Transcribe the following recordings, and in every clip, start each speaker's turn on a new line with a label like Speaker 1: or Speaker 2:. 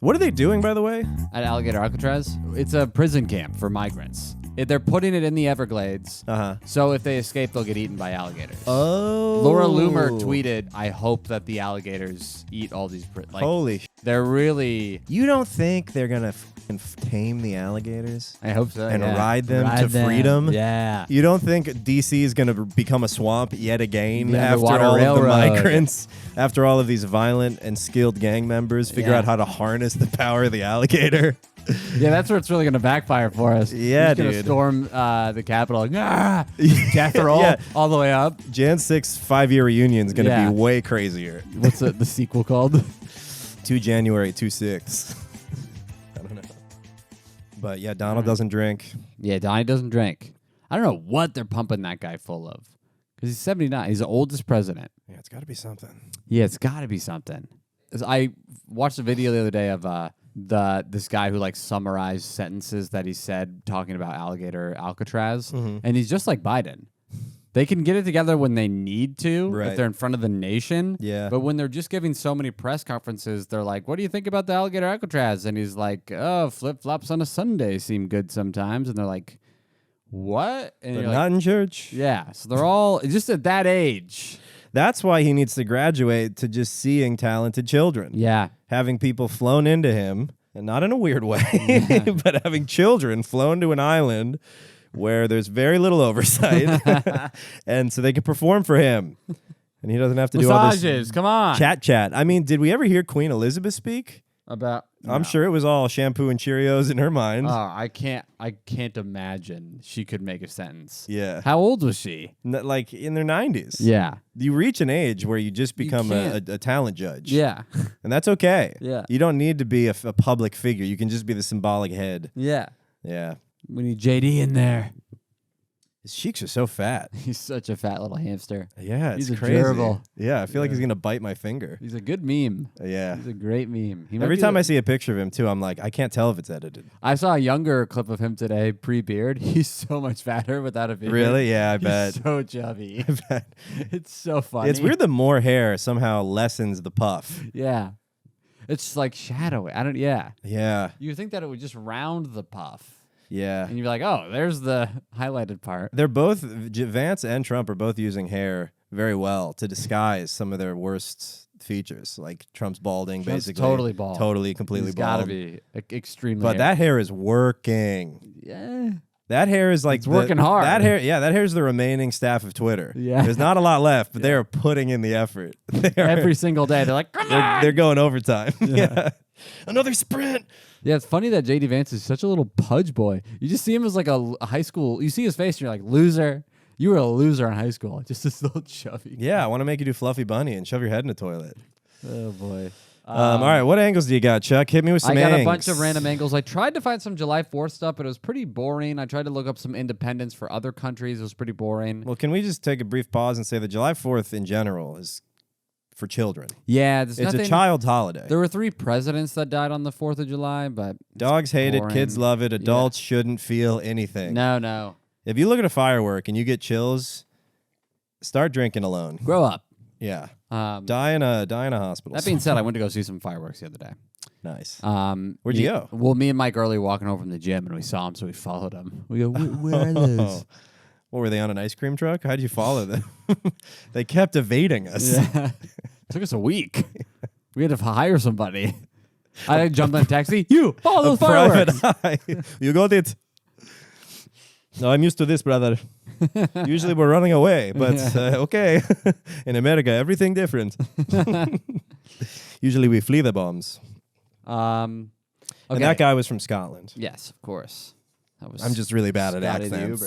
Speaker 1: What are they doing, by the way?
Speaker 2: At Alligator Alcatraz, it's a prison camp for migrants. They're putting it in the Everglades, so if they escape, they'll get eaten by alligators.
Speaker 1: Oh.
Speaker 2: Laura Loomer tweeted, I hope that the alligators eat all these...
Speaker 1: Holy sh**.
Speaker 2: They're really...
Speaker 1: You don't think they're going to tame the alligators?
Speaker 2: I hope so,
Speaker 1: and ride them to freedom?
Speaker 2: Yeah.
Speaker 1: You don't think D.C. is going to become a swamp yet again after
Speaker 2: Water
Speaker 1: all
Speaker 2: Railroad.
Speaker 1: of the migrants? After all of these violent and skilled gang members figure out how to harness the power of the alligator?
Speaker 2: Yeah, that's where it's really going to backfire for us.
Speaker 1: Yeah,
Speaker 2: dude. Going to storm the Capitol. Death roll all the way up.
Speaker 1: Jan 6 5-year reunion is going to be way crazier.
Speaker 2: What's the sequel called?
Speaker 1: 2 January 2/6. I don't know. But yeah, Donald doesn't drink.
Speaker 2: Yeah, Donnie doesn't drink. I don't know what they're pumping that guy full of. Because he's 79. He's the oldest president.
Speaker 1: Yeah, it's got to be something.
Speaker 2: Yeah, it's got to be something. I watched a video the other day of this guy who like summarized sentences that he said talking about Alligator Alcatraz, and he's just like Biden. They can get it together when they need to, if they're in front of the nation.
Speaker 1: Yeah.
Speaker 2: But when they're just giving so many press conferences, they're like, what do you think about the Alligator Alcatraz? And he's like, oh, flip-flops on a Sunday seem good sometimes. And they're like, what? And
Speaker 1: They're
Speaker 2: you're
Speaker 1: not
Speaker 2: like,
Speaker 1: in church.
Speaker 2: yeah. So they're all just at that age.
Speaker 1: That's why he needs to graduate to just seeing talented children.
Speaker 2: Yeah.
Speaker 1: Having people flown into him, and not in a weird way, but having children flown to an island where there's very little oversight, and so they can perform for him. And he doesn't have to do all this
Speaker 2: come on.
Speaker 1: chat. I mean, did we ever hear Queen Elizabeth speak? I'm sure it was all shampoo and Cheerios in her mind.
Speaker 2: Oh, I can't imagine she could make a sentence.
Speaker 1: Yeah.
Speaker 2: How old was she?
Speaker 1: Like in their 90s.
Speaker 2: Yeah.
Speaker 1: You reach an age where you just become a talent judge.
Speaker 2: Yeah.
Speaker 1: And that's okay.
Speaker 2: Yeah.
Speaker 1: You don't need to be a public figure. You can just be the symbolic head.
Speaker 2: Yeah.
Speaker 1: Yeah.
Speaker 2: We need JD in there.
Speaker 1: His cheeks are so fat.
Speaker 2: He's such a fat little hamster.
Speaker 1: Yeah, it's
Speaker 2: He's
Speaker 1: crazy.
Speaker 2: adorable.
Speaker 1: Yeah, I feel like he's going to bite my finger.
Speaker 2: He's a good meme.
Speaker 1: Yeah.
Speaker 2: He's a great meme.
Speaker 1: Every time I see a picture of him, too, I'm like, I can't tell if it's edited.
Speaker 2: I saw a younger clip of him today, pre-beard. He's so much fatter without a beard.
Speaker 1: Really? Yeah, I bet.
Speaker 2: He's so chubby.
Speaker 1: I bet.
Speaker 2: It's so funny.
Speaker 1: It's weird that more hair somehow lessens the puff.
Speaker 2: Yeah. It's like shadowy.
Speaker 1: Yeah.
Speaker 2: You think that it would just round the puff.
Speaker 1: Yeah.
Speaker 2: And you're like, oh, there's the highlighted part.
Speaker 1: They're both, Vance and Trump are both using hair very well to disguise some of their worst features. Like Trump's balding, basically.
Speaker 2: Totally bald.
Speaker 1: Totally, completely
Speaker 2: He's
Speaker 1: bald.
Speaker 2: Gotta be extremely.
Speaker 1: But that hair is working.
Speaker 2: Yeah.
Speaker 1: That hair is like
Speaker 2: it's working hard.
Speaker 1: That hair is the remaining staff of Twitter.
Speaker 2: Yeah.
Speaker 1: There's not a lot left, but they are putting in the effort.
Speaker 2: Every single day. They're like, come on!
Speaker 1: They're going overtime. Yeah. Another sprint.
Speaker 2: Yeah, it's funny that JD Vance is such a little pudge boy. You just see him as like a high school. You see his face and you're like, loser. You were a loser in high school. Just this little chubby.
Speaker 1: Yeah, I want to make you do Fluffy Bunny and shove your head in the toilet.
Speaker 2: Oh, boy.
Speaker 1: All right, what angles do you got, Chuck? Hit me with some
Speaker 2: I got
Speaker 1: angles.
Speaker 2: a bunch of random angles. I tried to find some July 4th stuff, but it was pretty boring. I tried to look up some independence for other countries. It was pretty boring.
Speaker 1: Well, can we just take a brief pause and say that July 4th in general is for children?
Speaker 2: Yeah,
Speaker 1: it's a child's holiday.
Speaker 2: There were 3 presidents that died on the 4th of July, but
Speaker 1: dogs hate it, kids love it, adults shouldn't feel anything.
Speaker 2: No.
Speaker 1: If you look at a firework and you get chills, start drinking alone.
Speaker 2: Grow up.
Speaker 1: Yeah. Die in a hospital.
Speaker 2: That being said, I went to go see some fireworks the other day.
Speaker 1: Nice.
Speaker 2: Where'd
Speaker 1: you go?
Speaker 2: Well, me and Mike Early walking home from the gym, and we saw him, so we followed him. We go, where are those?
Speaker 1: What, were they on an ice cream truck? How'd you follow them? They kept evading us.
Speaker 2: Yeah. Took us a week. We had to hire somebody. I jumped on a taxi. You, follow those fireworks.
Speaker 1: Private eye. You got it. No, I'm used to this, brother. Usually we're running away, but okay. In America, everything different. Usually we flee the bombs.
Speaker 2: Okay.
Speaker 1: And that guy was from Scotland.
Speaker 2: Yes, of course.
Speaker 1: I'm just really bad at accents.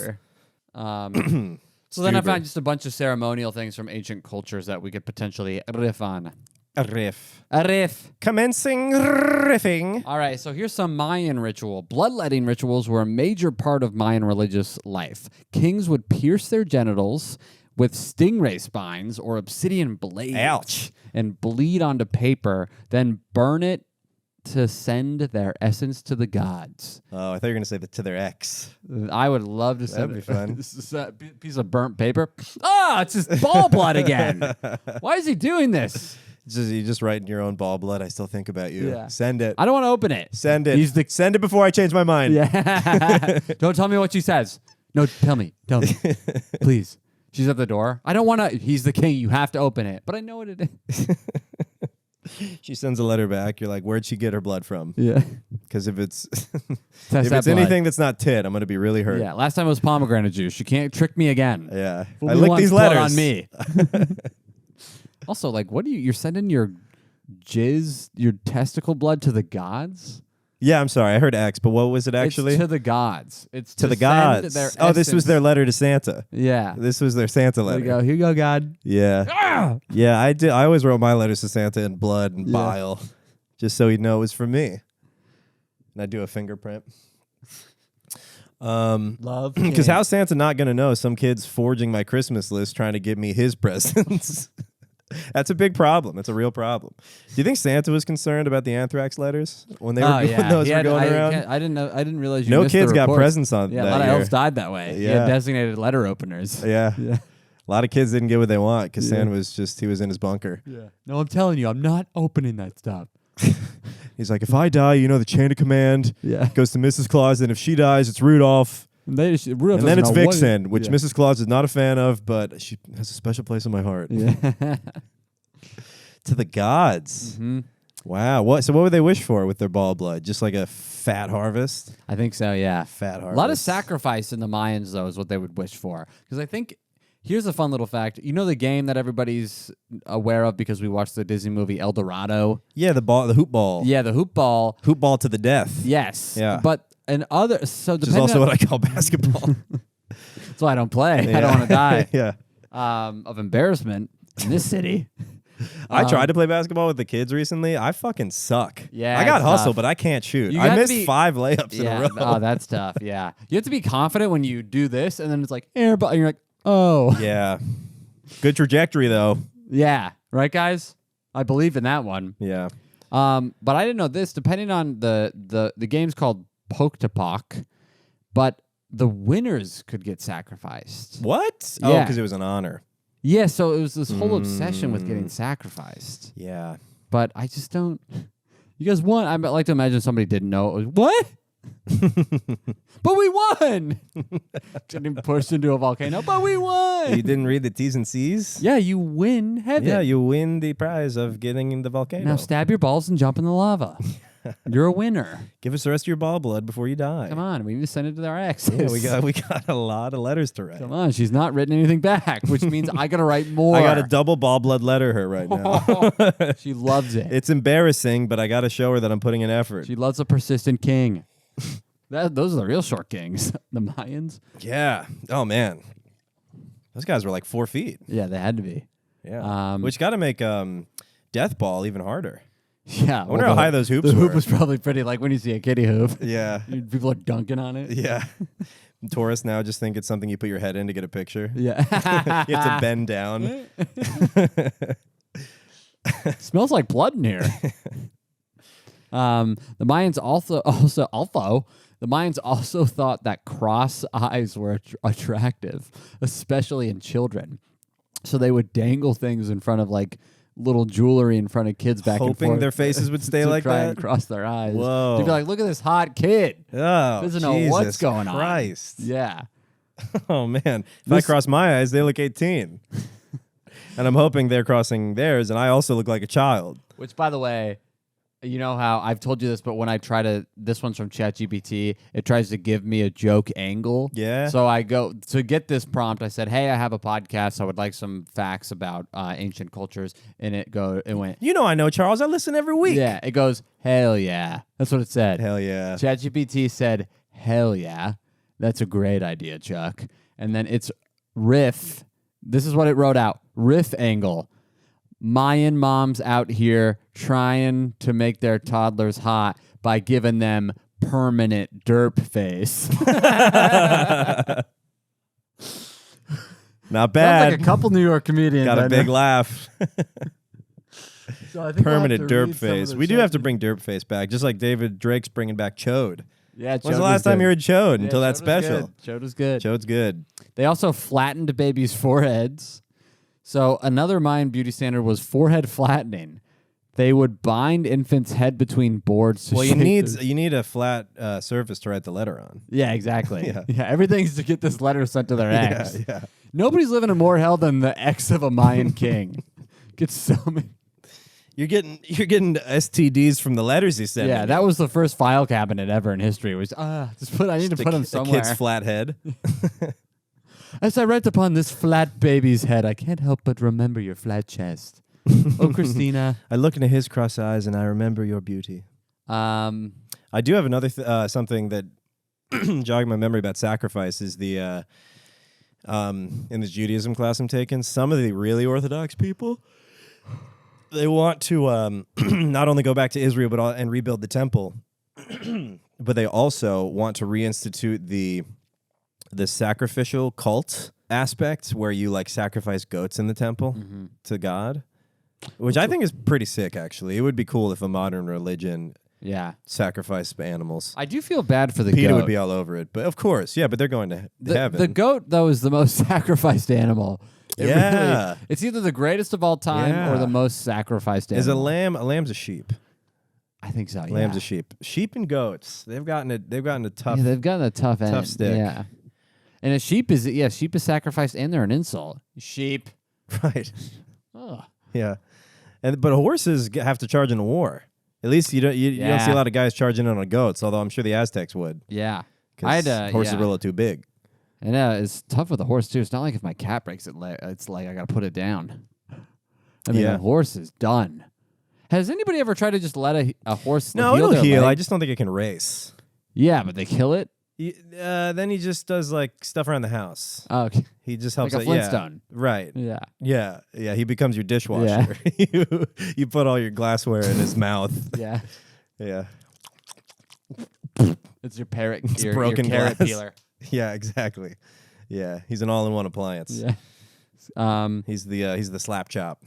Speaker 2: So then I found just a bunch of ceremonial things from ancient cultures that we could potentially riff on.
Speaker 1: A riff. Commencing riffing.
Speaker 2: All right, so here's some Mayan ritual. Bloodletting rituals were a major part of Mayan religious life. Kings would pierce their genitals with stingray spines or obsidian blades.
Speaker 1: Ouch.
Speaker 2: And bleed onto paper, then burn it to send their essence to the gods.
Speaker 1: Oh, I thought you were going to say to their ex.
Speaker 2: I would love to send
Speaker 1: That'd be fun.
Speaker 2: This is a piece of burnt paper. Ah, it's just ball blood again. Why is he doing this?
Speaker 1: You just write in your own ball blood. I still think about you.
Speaker 2: Yeah.
Speaker 1: Send it.
Speaker 2: I don't want to open it.
Speaker 1: Send it. Send it before I change my mind.
Speaker 2: Yeah. Don't tell me what she says. No, tell me. Please. She's at the door. I don't want to. He's the king. You have to open it. But I know what it is.
Speaker 1: She sends a letter back. You're like, where'd she get her blood from?
Speaker 2: Yeah.
Speaker 1: Because if it's
Speaker 2: Test that blood.
Speaker 1: anything that's not tit, I'm going to be really hurt.
Speaker 2: Yeah. Last time it was pomegranate juice. You can't trick me again.
Speaker 1: Yeah.
Speaker 2: Fool
Speaker 1: I
Speaker 2: me
Speaker 1: licked
Speaker 2: once,
Speaker 1: these
Speaker 2: blood
Speaker 1: letters
Speaker 2: on me. Also, like, what do you're sending your jizz, your testicle blood to the gods?
Speaker 1: Yeah, I'm sorry. I heard X, but what was it actually?
Speaker 2: It's to the gods. It's
Speaker 1: to the
Speaker 2: send
Speaker 1: gods.
Speaker 2: their
Speaker 1: Oh, this was
Speaker 2: essence.
Speaker 1: their letter to Santa.
Speaker 2: Yeah.
Speaker 1: This was their Santa
Speaker 2: There
Speaker 1: letter.
Speaker 2: you go. Here you go, God.
Speaker 1: Yeah.
Speaker 2: Ah!
Speaker 1: Yeah, I did. I always wrote my letters to Santa in blood and
Speaker 2: Yeah.
Speaker 1: bile, just so he'd know it was from me. And I do a fingerprint.
Speaker 2: Love.
Speaker 1: Because how's Santa not going to know some kid's forging my Christmas list trying to give me his presents? That's a big problem. It's a real problem. Do you think Santa was concerned about the anthrax letters when they were when those were going around?
Speaker 2: I didn't know. I didn't realize you
Speaker 1: No
Speaker 2: missed
Speaker 1: kids
Speaker 2: the
Speaker 1: got
Speaker 2: reports.
Speaker 1: presents on
Speaker 2: Yeah,
Speaker 1: that
Speaker 2: a lot
Speaker 1: year.
Speaker 2: of elves died that way. He
Speaker 1: Yeah.
Speaker 2: had designated letter openers.
Speaker 1: Yeah.
Speaker 2: Yeah.
Speaker 1: A lot of kids didn't get what they want because
Speaker 2: Yeah.
Speaker 1: Santa he was in his bunker.
Speaker 2: Yeah. No, I'm telling you, I'm not opening that stuff.
Speaker 1: He's like, if I die, the chain of command
Speaker 2: Yeah.
Speaker 1: goes to Mrs. Claus, and if she dies, it's Rudolph.
Speaker 2: And then it's
Speaker 1: Vixen, which Mrs. Claus is not a fan of, but she has a special place in my heart.
Speaker 2: Yeah.
Speaker 1: To the gods.
Speaker 2: Mm-hmm.
Speaker 1: Wow. So what would they wish for with their ball blood? Just like a fat harvest?
Speaker 2: I think so. Yeah.
Speaker 1: Fat harvest.
Speaker 2: A lot of sacrifice in the Mayans, though, is what they would wish for. Because I think here's a fun little fact. You know the game that everybody's aware of because we watched the Disney movie El Dorado?
Speaker 1: Yeah, the hoop ball.
Speaker 2: Yeah, the hoop ball.
Speaker 1: Hoop ball to the death.
Speaker 2: Yes.
Speaker 1: Yeah.
Speaker 2: But which
Speaker 1: is also what I call basketball.
Speaker 2: That's why I don't play.
Speaker 1: Yeah.
Speaker 2: I don't want to die
Speaker 1: Yeah.
Speaker 2: of embarrassment in this city.
Speaker 1: I tried to play basketball with the kids recently. I fucking suck.
Speaker 2: Yeah,
Speaker 1: I got
Speaker 2: it's
Speaker 1: hustle,
Speaker 2: tough.
Speaker 1: but I can't shoot.
Speaker 2: You
Speaker 1: I
Speaker 2: got to
Speaker 1: missed
Speaker 2: be-
Speaker 1: 5 layups in a
Speaker 2: Yeah.
Speaker 1: row.
Speaker 2: Oh, that's tough. Yeah. You have to be confident when you do this, and then it's like air ball, and you're like, oh.
Speaker 1: Yeah. Good trajectory, though.
Speaker 2: Yeah. Right, guys? I believe in that one.
Speaker 1: Yeah.
Speaker 2: But I didn't know this. Depending on the game's called Poke to Pock, but the winners could get sacrificed.
Speaker 1: What? Oh,
Speaker 2: Yeah.
Speaker 1: because it was an honor.
Speaker 2: Yeah, so it was this whole obsession with getting sacrificed.
Speaker 1: Yeah.
Speaker 2: But I just don't. You guys won. I like to imagine somebody didn't know it was what? But we won. Getting pushed into a volcano, but we won.
Speaker 1: You didn't read the T's and C's?
Speaker 2: Yeah, you win heaven.
Speaker 1: Yeah, you win the prize of getting in the volcano.
Speaker 2: Now stab your balls and jump in the lava. You're a winner.
Speaker 1: Give us the rest of your ball blood before you die.
Speaker 2: Come on, we need to send it to our exes.
Speaker 1: Yeah, we got a lot of letters to write.
Speaker 2: Come on, she's not written anything back, which means I gotta write more.
Speaker 1: I got a double ball blood letter her right now.
Speaker 2: She loves it.
Speaker 1: It's embarrassing, but I got to show her that I'm putting in effort.
Speaker 2: She loves a persistent king. Those are the real short kings. The Mayans.
Speaker 1: Yeah. Oh, man. Those guys were like 4 feet.
Speaker 2: Yeah, they had to be.
Speaker 1: Yeah. Which got to make death ball even harder.
Speaker 2: Yeah.
Speaker 1: I wonder how high those hoops
Speaker 2: The
Speaker 1: were.
Speaker 2: hoop was probably pretty, like when you see a kiddie hoop.
Speaker 1: Yeah.
Speaker 2: People are dunking on it.
Speaker 1: Yeah. Tourists now just think it's something you put your head in to get a picture.
Speaker 2: Yeah.
Speaker 1: You have to bend down.
Speaker 2: Smells like blood in here. The Mayans the Mayans also thought that cross eyes were attractive, especially in children. So they would dangle things in front of like little jewelry in front of kids back and forth.
Speaker 1: Hoping their faces would stay
Speaker 2: to
Speaker 1: like
Speaker 2: try
Speaker 1: that?
Speaker 2: and cross their eyes.
Speaker 1: Whoa.
Speaker 2: To be like, look at this hot kid.
Speaker 1: Oh,
Speaker 2: Doesn't know what's going on.
Speaker 1: Christ.
Speaker 2: Yeah.
Speaker 1: Oh, man. If I cross my eyes, they look 18. And I'm hoping they're crossing theirs, and I also look like a child.
Speaker 2: Which, by the way, you know how I've told you this, but when I try to, this one's from ChatGPT, it tries to give me a joke angle.
Speaker 1: Yeah.
Speaker 2: So I go to get this prompt. I said, "Hey, I have a podcast. I would like some facts about ancient cultures." And it went,
Speaker 1: You know I know, Charles. I listen every week.
Speaker 2: yeah. It goes, hell yeah. That's what it said.
Speaker 1: Hell yeah.
Speaker 2: ChatGPT said, hell yeah. That's a great idea, Chuck. And then it's riff. This is what it wrote out. Riff angle. Mayan moms out here trying to make their toddlers hot by giving them permanent derp face.
Speaker 1: Not
Speaker 2: Sounds
Speaker 1: bad.
Speaker 2: like a couple New York comedians.
Speaker 1: Got
Speaker 2: I
Speaker 1: a
Speaker 2: know.
Speaker 1: big laugh.
Speaker 2: So I think I'll
Speaker 1: Permanent
Speaker 2: have to
Speaker 1: derp
Speaker 2: read some of
Speaker 1: face.
Speaker 2: the
Speaker 1: We do have to
Speaker 2: chat-
Speaker 1: bring derp face back, just like David Drake's bringing back Chode.
Speaker 2: Yeah,
Speaker 1: When's the last time you heard Chode until that special?
Speaker 2: Chode was good.
Speaker 1: Chode's good.
Speaker 2: They also flattened babies' foreheads. So another Mayan beauty standard was forehead flattening. They would bind infants' head between boards. To
Speaker 1: Well,
Speaker 2: shape
Speaker 1: you need a flat surface to write the letter on.
Speaker 2: Yeah, exactly.
Speaker 1: Yeah.
Speaker 2: Everything's to get this letter sent to their ex.
Speaker 1: Yeah.
Speaker 2: Nobody's living in more hell than the ex of a Mayan king. Gets so many.
Speaker 1: You're getting STDs from the letters he sent.
Speaker 2: Yeah, that was the first file cabinet ever in history. It was I need to put them somewhere.
Speaker 1: A kid's flat head.
Speaker 2: As I write upon this flat baby's head, I can't help but remember your flat chest. Oh, Christina.
Speaker 1: I look into his cross eyes and I remember your beauty. I do have another something that jogged my memory about sacrifice is the in the Judaism class I'm taking, some of the really Orthodox people, they want to not only go back to Israel and rebuild the temple, but they also want to reinstitute the sacrificial cult aspect where you like sacrifice goats in the temple to God, which I think is pretty sick, actually. It would be cool if a modern religion sacrificed animals.
Speaker 2: I do feel bad for the
Speaker 1: PETA
Speaker 2: goat.
Speaker 1: would be all over it, but of course, yeah, but they're going to heaven.
Speaker 2: The goat, though, is the most sacrificed animal. It's either the greatest of all time or the most sacrificed animal.
Speaker 1: Is a lamb's a sheep.
Speaker 2: I think so, yeah.
Speaker 1: Lamb's a sheep. Sheep and goats, they've gotten a tough
Speaker 2: Yeah, they've gotten a tough end.
Speaker 1: stick.
Speaker 2: Yeah. And a sheep is sacrificed and they're an insult. Sheep.
Speaker 1: Right.
Speaker 2: Oh.
Speaker 1: Yeah. But horses have to charge in a war. At least you don't see a lot of guys charging in on goats, although I'm sure the Aztecs would.
Speaker 2: Yeah.
Speaker 1: Because horses are a little too big.
Speaker 2: And it's tough with a horse, too. It's not like if my cat breaks it, it's like I got to put it down. I mean, a horse is done. Has anybody ever tried to just let a horse
Speaker 1: No,
Speaker 2: heal
Speaker 1: it'll
Speaker 2: their
Speaker 1: heal.
Speaker 2: leg?
Speaker 1: I just don't think it can race.
Speaker 2: Yeah, but they kill it?
Speaker 1: Then he just does like stuff around the house.
Speaker 2: Oh, okay.
Speaker 1: He just helps
Speaker 2: Like a Flintstone.
Speaker 1: Yeah, right.
Speaker 2: Yeah.
Speaker 1: Yeah. He becomes your dishwasher. You put all your glassware in his mouth.
Speaker 2: Yeah.
Speaker 1: Yeah.
Speaker 2: It's your parrot.
Speaker 1: It's
Speaker 2: your
Speaker 1: broken
Speaker 2: carrot
Speaker 1: glass.
Speaker 2: peeler.
Speaker 1: Yeah, exactly. Yeah, he's an all-in-one appliance.
Speaker 2: Yeah.
Speaker 1: He's the slap chop.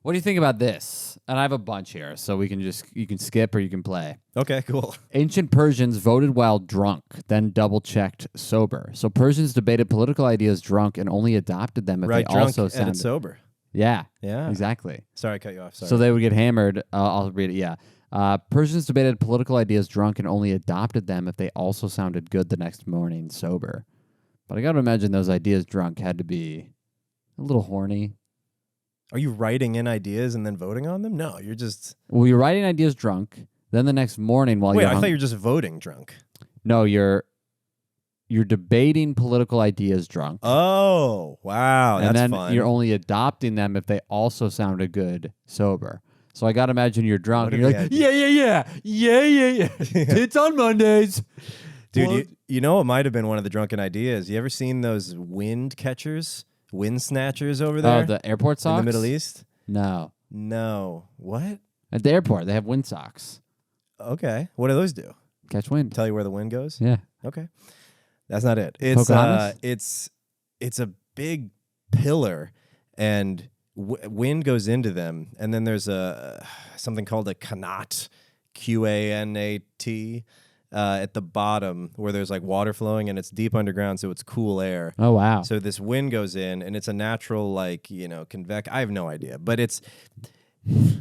Speaker 2: What do you think about this? And I have a bunch here, so you can skip or you can play.
Speaker 1: Okay, cool.
Speaker 2: Ancient Persians voted while drunk, then double-checked sober. So Persians debated political ideas drunk and only adopted them if they
Speaker 1: drunk
Speaker 2: also
Speaker 1: and
Speaker 2: sounded
Speaker 1: sober.
Speaker 2: Yeah.
Speaker 1: Yeah.
Speaker 2: Exactly.
Speaker 1: Sorry, I cut you off. Sorry.
Speaker 2: So they would get hammered. I'll read it. Yeah. Persians debated political ideas drunk and only adopted them if they also sounded good the next morning sober. But I got to imagine those ideas drunk had to be a little horny.
Speaker 1: Are you writing in ideas and then voting on them? No, you're just...
Speaker 2: Well, you're writing ideas drunk. Then the next morning while
Speaker 1: Wait,
Speaker 2: you're...
Speaker 1: I thought you were just voting drunk.
Speaker 2: No, you're debating political ideas drunk.
Speaker 1: Oh, wow.
Speaker 2: And
Speaker 1: That's
Speaker 2: then
Speaker 1: fun.
Speaker 2: you're only adopting them if they also sounded good sober. So I got to imagine you're drunk. And you're like, yeah. Tits on Mondays.
Speaker 1: Dude, you know what might have been one of the drunken ideas? You ever seen those wind catchers? Wind snatchers over there?
Speaker 2: Oh, the airport socks?
Speaker 1: In the Middle East?
Speaker 2: No.
Speaker 1: What?
Speaker 2: At the airport, they have wind socks.
Speaker 1: Okay. What do those do?
Speaker 2: Catch wind.
Speaker 1: Tell you where the wind goes?
Speaker 2: Yeah.
Speaker 1: Okay. That's not it. It's it's a big pillar and wind goes into them, and then there's something called a qanat, Qanat, at the bottom where there's like water flowing, and it's deep underground, so it's cool air.
Speaker 2: Oh wow!
Speaker 1: So this wind goes in, and it's a natural convect. I have no idea, but it's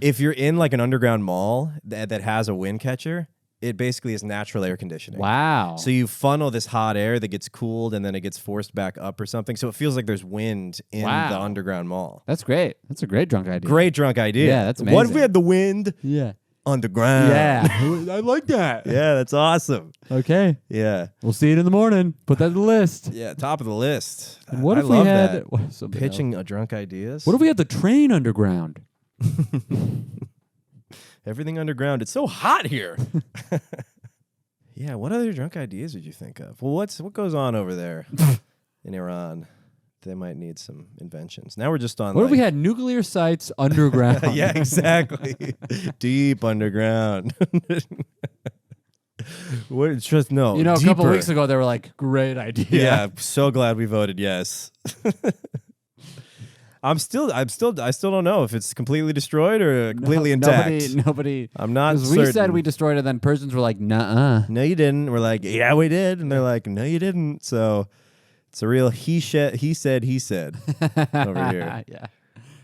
Speaker 1: if you're in like an underground mall that has a wind catcher, it basically is natural air conditioning.
Speaker 2: Wow.
Speaker 1: So you funnel this hot air that gets cooled and then it gets forced back up or something. So it feels like there's wind in the underground mall.
Speaker 2: That's great. That's a great drunk idea.
Speaker 1: Great drunk idea.
Speaker 2: Yeah, that's amazing.
Speaker 1: What if we had the wind underground?
Speaker 2: Yeah. I like that.
Speaker 1: Yeah, that's awesome.
Speaker 2: Okay.
Speaker 1: Yeah.
Speaker 2: We'll see it in the morning. Put that on the list.
Speaker 1: Yeah, top of the list.
Speaker 2: And what
Speaker 1: I
Speaker 2: if we
Speaker 1: love
Speaker 2: had
Speaker 1: that. Pitching a drunk ideas?
Speaker 2: What if we had the train underground?
Speaker 1: Everything underground. It's so hot here. Yeah, what other drunk ideas would you think of? Well, what goes on over there in Iran? They might need some inventions. Now we're just on.
Speaker 2: What if we had nuclear sites underground?
Speaker 1: Yeah, exactly. Deep underground. What? Just no.
Speaker 2: You know,
Speaker 1: deeper.
Speaker 2: a couple weeks ago they were like, "Great idea."
Speaker 1: Yeah, so glad we voted yes. I still don't know if it's completely destroyed or completely intact.
Speaker 2: Nobody.
Speaker 1: I'm not certain.
Speaker 2: We said we destroyed it, then Persians were like, "Nuh-uh."
Speaker 1: No, you didn't. We're like, yeah, we did, and they're like, no, you didn't. So It's a real he said over here.
Speaker 2: Yeah.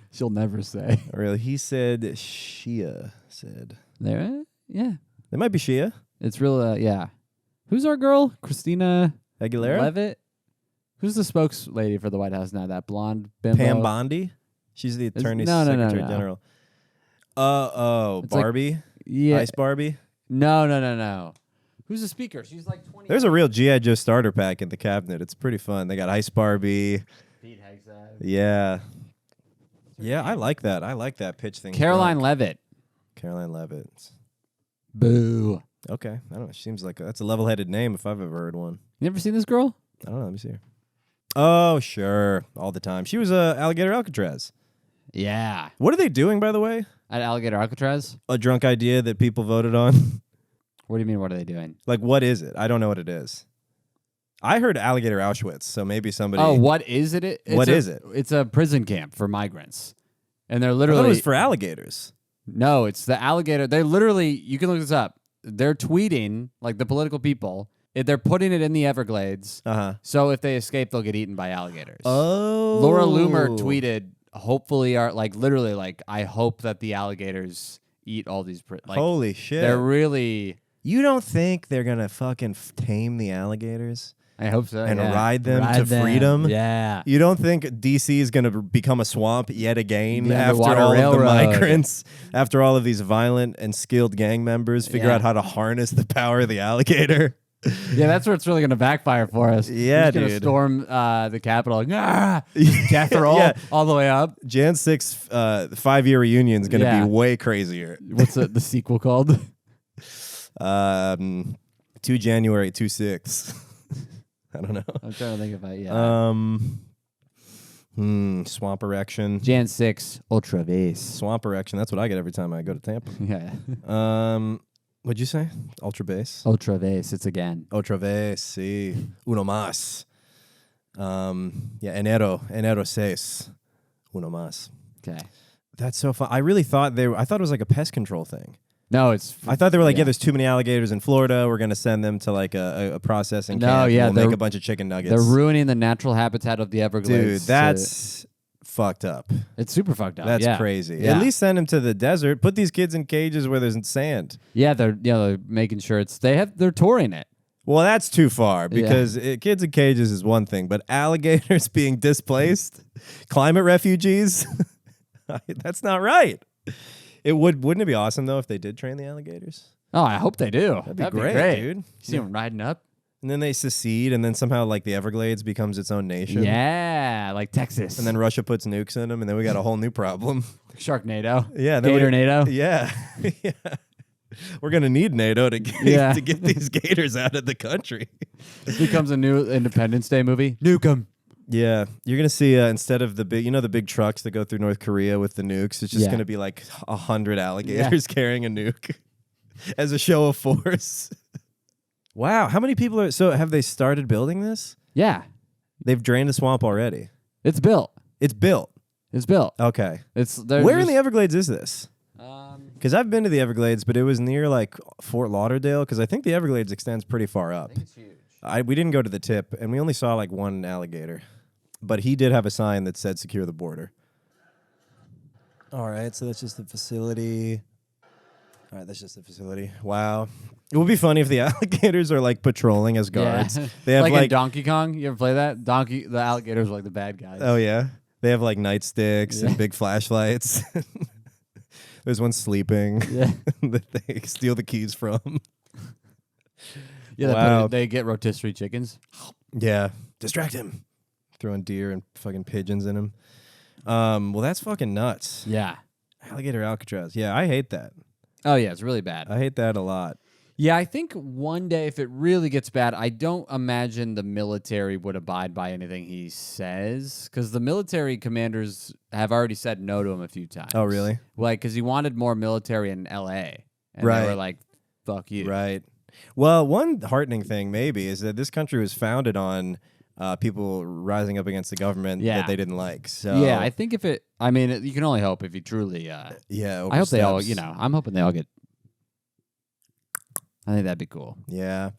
Speaker 2: She'll never say.
Speaker 1: A real he said, Shia said.
Speaker 2: There? Yeah.
Speaker 1: It might be Shia.
Speaker 2: It's real, yeah. Who's our girl? Christina
Speaker 1: Aguilera?
Speaker 2: Levitt? Who's the spokeslady for the White House now? That blonde bimbo?
Speaker 1: Pam Bondi? She's the attorney secretary general.
Speaker 2: It's
Speaker 1: Barbie?
Speaker 2: Yeah.
Speaker 1: Ice Barbie?
Speaker 2: No. Who's the speaker? She's like 20.
Speaker 1: There's a real G.I. Joe starter pack in the cabinet. It's pretty fun. They got Ice Barbie.
Speaker 2: Pete Hegseth.
Speaker 1: Yeah. Yeah, I like that. I like that pitch thing.
Speaker 2: Caroline Levitt.
Speaker 1: Caroline Levitt.
Speaker 2: Boo.
Speaker 1: Okay. I don't know. She seems like that's a level-headed name if I've ever heard one.
Speaker 2: You never seen this girl?
Speaker 1: I don't know. Let me see her. Oh, sure. All the time. She was Alligator Alcatraz.
Speaker 2: Yeah.
Speaker 1: What are they doing, by the way?
Speaker 2: At Alligator Alcatraz?
Speaker 1: A drunk idea that people voted on?
Speaker 2: What do you mean, what are they doing?
Speaker 1: Like, what is it? I don't know what it is. I heard Alligator Auschwitz, so maybe somebody...
Speaker 2: Oh, what is it?
Speaker 1: What is it?
Speaker 2: It's a prison camp for migrants. And they're
Speaker 1: I
Speaker 2: literally...
Speaker 1: thought it was for alligators.
Speaker 2: No, it's the alligator. They literally... You can look this up. They're tweeting, like the political people, they're putting it in the Everglades.
Speaker 1: Uh-huh.
Speaker 2: So if they escape, they'll get eaten by alligators.
Speaker 1: Oh.
Speaker 2: Laura Loomer tweeted, hopefully, literally, I hope that the alligators eat all these...
Speaker 1: Holy shit.
Speaker 2: They're really...
Speaker 1: You don't think they're going to fucking tame the alligators?
Speaker 2: I hope so.
Speaker 1: And
Speaker 2: yeah.
Speaker 1: ride them to freedom?
Speaker 2: Yeah.
Speaker 1: You don't think D.C. is going to become a swamp yet again
Speaker 2: The
Speaker 1: after
Speaker 2: Underwater
Speaker 1: all
Speaker 2: Railroad.
Speaker 1: of the migrants, after all of these violent and skilled gang members figure
Speaker 2: Yeah.
Speaker 1: out how to harness the power of the alligator?
Speaker 2: Yeah, that's where it's really going to backfire for us.
Speaker 1: Yeah,
Speaker 2: We're just gonna
Speaker 1: dude.
Speaker 2: storm the Capitol. Death roll
Speaker 1: Yeah.
Speaker 2: all the way up.
Speaker 1: Jan 6 5-year reunion is going to
Speaker 2: Yeah.
Speaker 1: be way crazier.
Speaker 2: What's the sequel called?
Speaker 1: 2 January 2/6. I don't know.
Speaker 2: I'm trying to think about
Speaker 1: Swamp erection.
Speaker 2: Jan 6 Ultra Vase.
Speaker 1: Swamp erection. That's what I get every time I go to Tampa.
Speaker 2: Yeah.
Speaker 1: What'd you say? Ultra bass.
Speaker 2: Ultra Vase. It's again.
Speaker 1: Otra vez, sí. Uno más. Yeah, enero 6. Uno más.
Speaker 2: Okay.
Speaker 1: That's so fun. I really thought I thought it was like a pest control thing.
Speaker 2: No, it's.
Speaker 1: I thought they were like, yeah, there's too many alligators in Florida. We're gonna send them to like a processing camp.
Speaker 2: No, yeah,
Speaker 1: and we'll make a bunch of chicken nuggets.
Speaker 2: They're ruining the natural habitat of the Everglades.
Speaker 1: Dude, that's fucked up.
Speaker 2: It's super fucked up.
Speaker 1: That's
Speaker 2: yeah.
Speaker 1: crazy.
Speaker 2: Yeah.
Speaker 1: At least send them to the desert. Put these kids in cages where there's sand.
Speaker 2: Yeah, they're making sure they're touring it.
Speaker 1: Well, that's too far because kids in cages is one thing, but alligators being displaced, climate refugees, that's not right. Wouldn't it be awesome though if they did train the alligators?
Speaker 2: Oh, I hope they do.
Speaker 1: That'd be great, dude.
Speaker 2: You see them riding up?
Speaker 1: And then they secede, and then somehow like the Everglades becomes its own nation.
Speaker 2: Yeah, like Texas.
Speaker 1: And then Russia puts nukes in them, and then we got a whole new problem.
Speaker 2: Sharknado.
Speaker 1: Yeah,
Speaker 2: Gator NATO.
Speaker 1: Yeah, yeah. We're gonna need NATO to get these gators out of the country.
Speaker 2: It becomes a new Independence Day movie. Nuke 'em.
Speaker 1: Yeah, you're gonna see instead of the big trucks that go through North Korea with the nukes, it's just gonna be like 100 alligators carrying a nuke as a show of force. Wow, how many people have they started building this?
Speaker 2: Yeah,
Speaker 1: they've drained the swamp already.
Speaker 2: It's built.
Speaker 1: It's built.
Speaker 2: It's built.
Speaker 1: Okay.
Speaker 2: Where
Speaker 1: in the Everglades is this? Because I've been to the Everglades, but it was near like Fort Lauderdale. Because I think the Everglades extends pretty far up.
Speaker 2: I think it's huge.
Speaker 1: We didn't go to the tip, and we only saw like one alligator. But he did have a sign that said "Secure the border." All right, so that's just the facility. All right, that's just the facility. Wow. It would be funny if the alligators are like patrolling as guards.
Speaker 2: Yeah.
Speaker 1: They have
Speaker 2: like in Donkey Kong. You ever play that? The alligators are like the bad guys.
Speaker 1: Oh yeah. They have like nightsticks and big flashlights. There's one sleeping that they steal the keys from.
Speaker 2: Yeah,
Speaker 1: wow.
Speaker 2: They get rotisserie chickens.
Speaker 1: Yeah. Distract him. Throwing deer and fucking pigeons in him. Well, that's fucking nuts.
Speaker 2: Yeah.
Speaker 1: Alligator Alcatraz. Yeah, I hate that.
Speaker 2: Oh, yeah, it's really bad.
Speaker 1: I hate that a lot.
Speaker 2: Yeah, I think one day if it really gets bad, I don't imagine the military would abide by anything he says because the military commanders have already said no to him a few times.
Speaker 1: Oh, really?
Speaker 2: Like, because he wanted more military in L.A. And
Speaker 1: Right.
Speaker 2: they were like, fuck you.
Speaker 1: Right. Well, one heartening thing maybe is that this country was founded on people rising up against the government that they didn't like. So
Speaker 2: yeah, I think you can only hope if he truly.
Speaker 1: yeah,
Speaker 2: I hope they all.
Speaker 1: oversteps.
Speaker 2: I'm hoping they all get. I think that'd be cool.
Speaker 1: Yeah.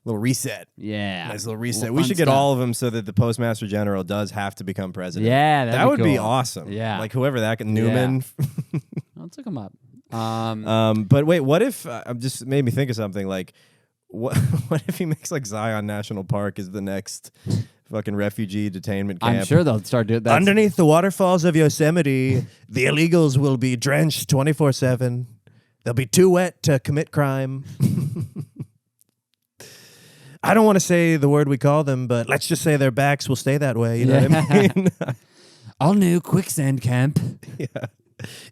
Speaker 1: little reset.
Speaker 2: Yeah.
Speaker 1: Nice little reset.
Speaker 2: Little
Speaker 1: We
Speaker 2: fun
Speaker 1: should get
Speaker 2: stuff.
Speaker 1: all of them so that the Postmaster General does have to become president.
Speaker 2: Yeah,
Speaker 1: that would be
Speaker 2: cool.
Speaker 1: awesome.
Speaker 2: Yeah.
Speaker 1: Like whoever that Newman.
Speaker 2: Let's look him up.
Speaker 1: But wait, what if just made me think of something like what if he makes like Zion National Park is the next fucking refugee detainment camp?
Speaker 2: I'm sure they'll start doing that.
Speaker 1: Underneath the waterfalls of Yosemite, the illegals will be drenched 24/7. They'll be too wet to commit crime. I don't want to say the word we call them, but let's just say their backs will stay that way. You know what I mean?
Speaker 2: All new quicksand camp.
Speaker 1: Yeah.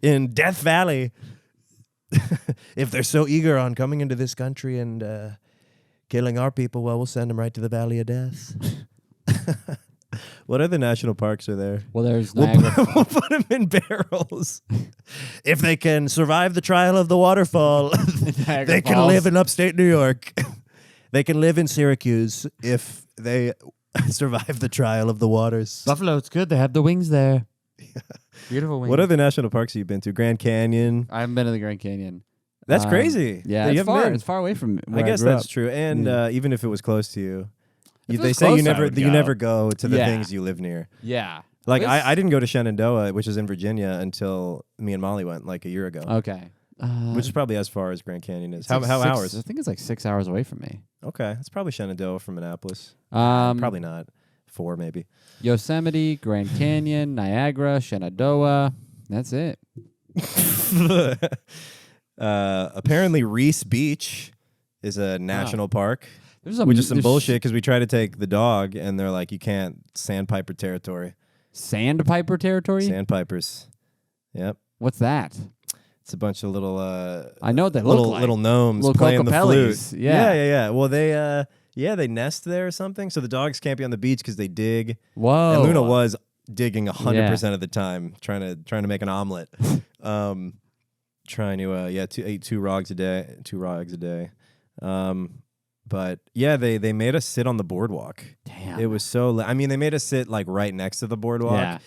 Speaker 1: In Death Valley. If they're so eager on coming into this country and killing our people, well, we'll send them right to the Valley of Death. What other national parks are there?
Speaker 2: Well, there's Niagara.
Speaker 1: We'll put them in barrels. If they can survive the trial of the waterfall, they can live in upstate New York. They can live in Syracuse if they survive the trial of the waters.
Speaker 2: Buffalo, it's good. They have the wings there. Beautiful wings.
Speaker 1: What other national parks have you been to? Grand Canyon.
Speaker 2: I haven't been to the Grand Canyon.
Speaker 1: That's crazy.
Speaker 2: Yeah,
Speaker 1: you
Speaker 2: it's
Speaker 1: haven't
Speaker 2: far.
Speaker 1: been.
Speaker 2: It's far away from where
Speaker 1: I guess
Speaker 2: grew
Speaker 1: that's
Speaker 2: up.
Speaker 1: true. And even if it was close to you,
Speaker 2: If it
Speaker 1: they
Speaker 2: was
Speaker 1: say
Speaker 2: close,
Speaker 1: you
Speaker 2: I
Speaker 1: never
Speaker 2: would
Speaker 1: you
Speaker 2: go.
Speaker 1: never go to the
Speaker 2: Yeah.
Speaker 1: things you live near.
Speaker 2: Yeah.
Speaker 1: Like
Speaker 2: This-
Speaker 1: I didn't go to Shenandoah, which is in Virginia, until me and Molly went like a year ago,
Speaker 2: Okay.
Speaker 1: which is probably as far as Grand Canyon is.
Speaker 2: it's
Speaker 1: How
Speaker 2: like
Speaker 1: how
Speaker 2: 6
Speaker 1: hours?
Speaker 2: I think it's like 6 hours away from me.
Speaker 1: Okay, it's probably Shenandoah from Annapolis.
Speaker 2: Probably
Speaker 1: Probably not. 4 maybe.
Speaker 2: Yosemite, Grand Canyon, Niagara, Shenandoah. That's it.
Speaker 1: Apparently Reese Beach is a national park,
Speaker 2: There's
Speaker 1: which is some
Speaker 2: there's
Speaker 1: bullshit because we tried to take the dog and they're like, you can't. Sandpiper territory.
Speaker 2: Sandpiper territory.
Speaker 1: Sandpipers. Yep.
Speaker 2: What's that?
Speaker 1: It's a bunch of little
Speaker 2: I know what they
Speaker 1: little
Speaker 2: look like.
Speaker 1: little gnomes
Speaker 2: Little
Speaker 1: playing the flute.
Speaker 2: cocopellis. Yeah.
Speaker 1: Yeah. Well, they nest there or something. So the dogs can't be on the beach because they dig.
Speaker 2: Whoa.
Speaker 1: And Luna was digging 100% of the time, trying to make an omelet. Trying to eat 2 raw eggs a day. But yeah, they made us sit on the boardwalk.
Speaker 2: Damn.
Speaker 1: It was so. I mean, they made us sit like right next to the boardwalk.
Speaker 2: Yeah.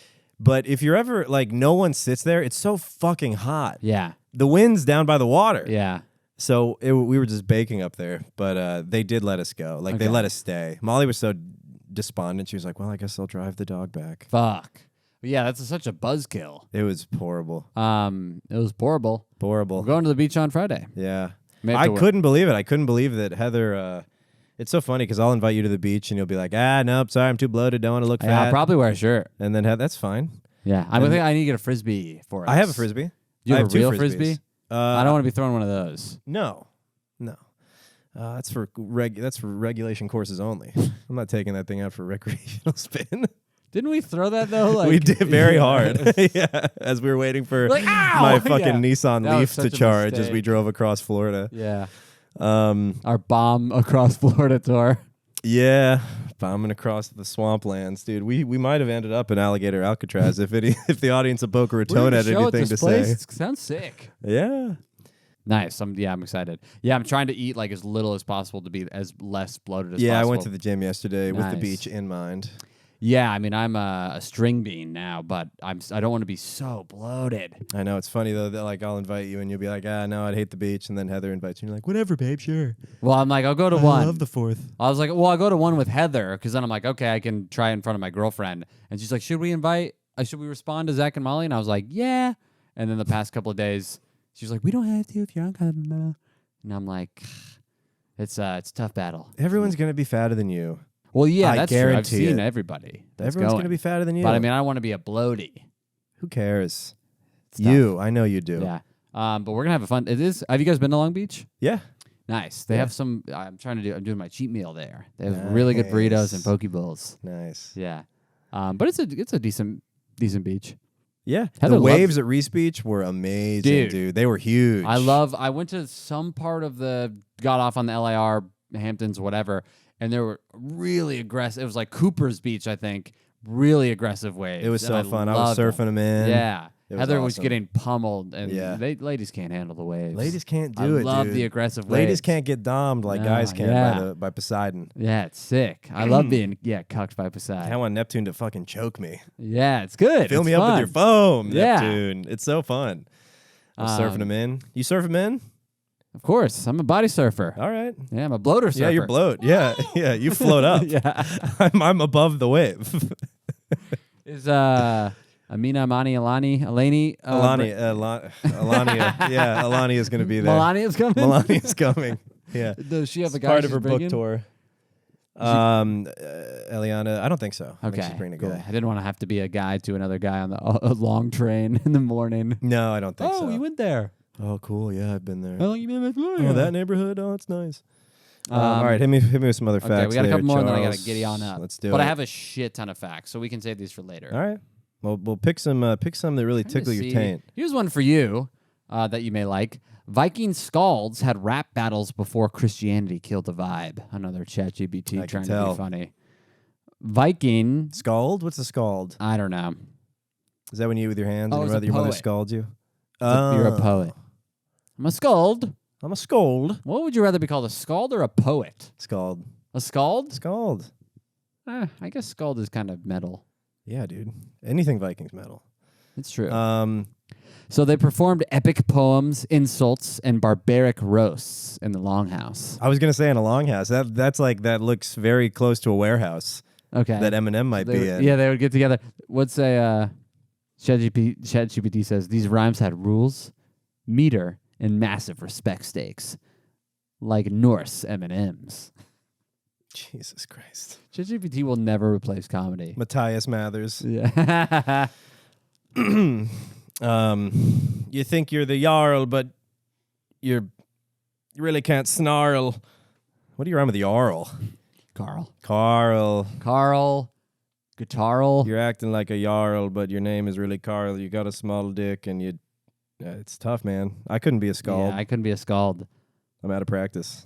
Speaker 1: But if you're ever like, no one sits there. It's so fucking hot.
Speaker 2: Yeah.
Speaker 1: The wind's down by the water.
Speaker 2: Yeah.
Speaker 1: So we were just baking up there, but they did let us go. Like they
Speaker 2: Okay.
Speaker 1: let us stay. Molly was so despondent. She was like, "Well, I guess I'll drive the dog back."
Speaker 2: Fuck. Yeah, that's such a buzzkill.
Speaker 1: It was horrible.
Speaker 2: It was horrible.
Speaker 1: Horrible.
Speaker 2: We're going to the beach on Friday.
Speaker 1: Yeah.
Speaker 2: May have
Speaker 1: I
Speaker 2: to work.
Speaker 1: couldn't believe it. I couldn't believe that Heather. It's so funny because I'll invite you to the beach and you'll be like, nope, sorry, I'm too bloated. Don't want to look
Speaker 2: Yeah,
Speaker 1: fat.
Speaker 2: I'll probably wear a shirt.
Speaker 1: And then that's fine.
Speaker 2: Yeah, I think I need to get a frisbee for us.
Speaker 1: I have a frisbee.
Speaker 2: You
Speaker 1: I
Speaker 2: have
Speaker 1: have
Speaker 2: a real
Speaker 1: 2
Speaker 2: frisbee?
Speaker 1: frisbees.
Speaker 2: I don't want to be throwing one of those.
Speaker 1: No. That's for regulation courses only. I'm not taking that thing out for recreational spin.
Speaker 2: Didn't we throw that though? Like,
Speaker 1: We did very hard. Yeah, as we were waiting for
Speaker 2: Like, ow!
Speaker 1: my fucking
Speaker 2: Yeah.
Speaker 1: Nissan
Speaker 2: That was
Speaker 1: Leaf to
Speaker 2: such a
Speaker 1: charge as we
Speaker 2: mistake.
Speaker 1: drove across Florida.
Speaker 2: Yeah.
Speaker 1: Um,
Speaker 2: Our bomb across Florida tour.
Speaker 1: yeah, bombing across the swamplands, dude. We might have ended up in Alligator Alcatraz if the audience of Boca Raton had anything to say.
Speaker 2: It sounds sick.
Speaker 1: Yeah.
Speaker 2: Nice. I'm excited. Yeah, I'm trying to eat like as little as possible to be as less bloated as possible.
Speaker 1: Yeah, I went to the gym yesterday with the
Speaker 2: Nice.
Speaker 1: beach in mind.
Speaker 2: Yeah, I mean, I'm a string bean now, but I don't want to be so bloated.
Speaker 1: I know, it's funny though that like I'll invite you and you'll be like, no, I'd hate the beach, and then Heather invites you and you're like, whatever, babe, sure.
Speaker 2: Well, I'm like, I'll go to
Speaker 1: I
Speaker 2: one.
Speaker 1: love the 4th.
Speaker 2: I was like, well, I'll go to one with Heather because then I'm like, okay, I can try in front of my girlfriend. And she's like, should we respond to Zach and Molly? And I was like, yeah. And then the past couple of days, she was like, we don't have to if you're uncomfortable. And I'm like, it's a tough battle.
Speaker 1: Everyone's gonna be fatter than you.
Speaker 2: Well, yeah,
Speaker 1: I
Speaker 2: that's true. I've
Speaker 1: guarantee
Speaker 2: seen
Speaker 1: it.
Speaker 2: everybody.
Speaker 1: Everyone's gonna be fatter than you.
Speaker 2: But I mean, I don't want to be a bloaty.
Speaker 1: Who cares?
Speaker 2: It's tough.
Speaker 1: You, I know you do.
Speaker 2: Yeah. But we're gonna have a fun. It is. Have you guys been to Long Beach?
Speaker 1: Yeah.
Speaker 2: Nice. They
Speaker 1: Yeah.
Speaker 2: have some. I'm doing my cheat meal there. They have really good burritos and poke bowls.
Speaker 1: Nice.
Speaker 2: Yeah. But it's a decent beach.
Speaker 1: Yeah.
Speaker 2: Heather
Speaker 1: The
Speaker 2: loved-
Speaker 1: waves at Reese Beach were amazing, dude. They were huge.
Speaker 2: I went to some part of got off on the LIR, Hamptons, whatever, and they were really aggressive. It was like Cooper's Beach, I think. Really aggressive waves.
Speaker 1: It was
Speaker 2: and
Speaker 1: so fun. I was
Speaker 2: loved
Speaker 1: surfing them in.
Speaker 2: Yeah.
Speaker 1: It was
Speaker 2: Heather was
Speaker 1: awesome.
Speaker 2: getting pummeled, and
Speaker 1: Yeah.
Speaker 2: ladies can't handle the waves.
Speaker 1: Ladies can't
Speaker 2: I
Speaker 1: do it,
Speaker 2: love
Speaker 1: dude.
Speaker 2: the aggressive waves.
Speaker 1: Ladies can't get domed like
Speaker 2: No,
Speaker 1: guys can
Speaker 2: yeah.
Speaker 1: by Poseidon.
Speaker 2: Yeah, it's sick. I love being cucked by Poseidon.
Speaker 1: I want Neptune to fucking choke me.
Speaker 2: Yeah, it's good.
Speaker 1: Fill
Speaker 2: It's
Speaker 1: me up with
Speaker 2: fun.
Speaker 1: your foam,
Speaker 2: Yeah.
Speaker 1: Neptune. It's so fun. I'm surfing them in. You surf them in?
Speaker 2: Of course, I'm a body surfer.
Speaker 1: All right.
Speaker 2: Yeah, I'm a bloater surfer.
Speaker 1: Yeah, you're bloat. Yeah, yeah, you float up.
Speaker 2: Yeah.
Speaker 1: I'm above the wave.
Speaker 2: Is Amina, Amani, Eleni?
Speaker 1: Alania. Yeah, Alania is going to be there.
Speaker 2: Melania's coming?
Speaker 1: Melania's coming. Yeah.
Speaker 2: Does she have a guy
Speaker 1: part of
Speaker 2: she's
Speaker 1: her
Speaker 2: bringing?
Speaker 1: book tour. Eliana, I don't think so. I think
Speaker 2: Okay,
Speaker 1: she's bringing a
Speaker 2: good.
Speaker 1: girl.
Speaker 2: I didn't want to have to be a guy to another guy on the a long train in the morning.
Speaker 1: No, I don't think so.
Speaker 2: Oh, you went there.
Speaker 1: Oh, cool. Yeah, I've been there.
Speaker 2: How long you been in Florida?
Speaker 1: Oh, that neighborhood? Oh, it's nice. All right, hit me with some other facts.
Speaker 2: Okay, we got a
Speaker 1: later,
Speaker 2: couple more, and then I got to
Speaker 1: Charles.
Speaker 2: giddy on up.
Speaker 1: Let's do it.
Speaker 2: But I have a shit ton of facts, so we can save these for later.
Speaker 1: All right. Well, we'll pick some that really
Speaker 2: Trying to
Speaker 1: tickle your
Speaker 2: see.
Speaker 1: taint.
Speaker 2: Here's one for you that you may like. Viking Skalds had rap battles before Christianity killed the vibe. Another ChatGPT
Speaker 1: I
Speaker 2: trying
Speaker 1: can
Speaker 2: to
Speaker 1: tell.
Speaker 2: be funny. Viking.
Speaker 1: Skald? What's a skald?
Speaker 2: I don't know.
Speaker 1: Is that when you eat with your hands
Speaker 2: Oh,
Speaker 1: and
Speaker 2: it's a
Speaker 1: your mother
Speaker 2: poet.
Speaker 1: scalds you?
Speaker 2: You're a poet. I'm a skald.
Speaker 1: I'm a skald.
Speaker 2: What would you rather be called, a skald or a poet?
Speaker 1: Skald.
Speaker 2: A skald?
Speaker 1: Skald.
Speaker 2: I guess skald is kind of metal.
Speaker 1: Yeah, dude. Anything Vikings metal.
Speaker 2: It's true.
Speaker 1: Um,
Speaker 2: So they performed epic poems, insults, and barbaric roasts in the Longhouse.
Speaker 1: I was gonna say in a longhouse. That looks very close to a warehouse
Speaker 2: Okay.
Speaker 1: that Eminem might be in.
Speaker 2: Yeah, they would get together. What's ChatGPT says these rhymes had rules, meter, and massive respect stakes, like Norse M&Ms.
Speaker 1: Jesus Christ.
Speaker 2: ChatGPT will never replace comedy.
Speaker 1: Matthias Mathers.
Speaker 2: Yeah.
Speaker 1: You think you're the Jarl, but you really can't snarl. What do you rhyme with the Jarl?
Speaker 2: Carl. Guitarl.
Speaker 1: You're acting like a Jarl, but your name is really Carl. You got a small dick, and it's tough, man. I couldn't be a skald.
Speaker 2: Yeah, I couldn't be a skald.
Speaker 1: I'm out of practice.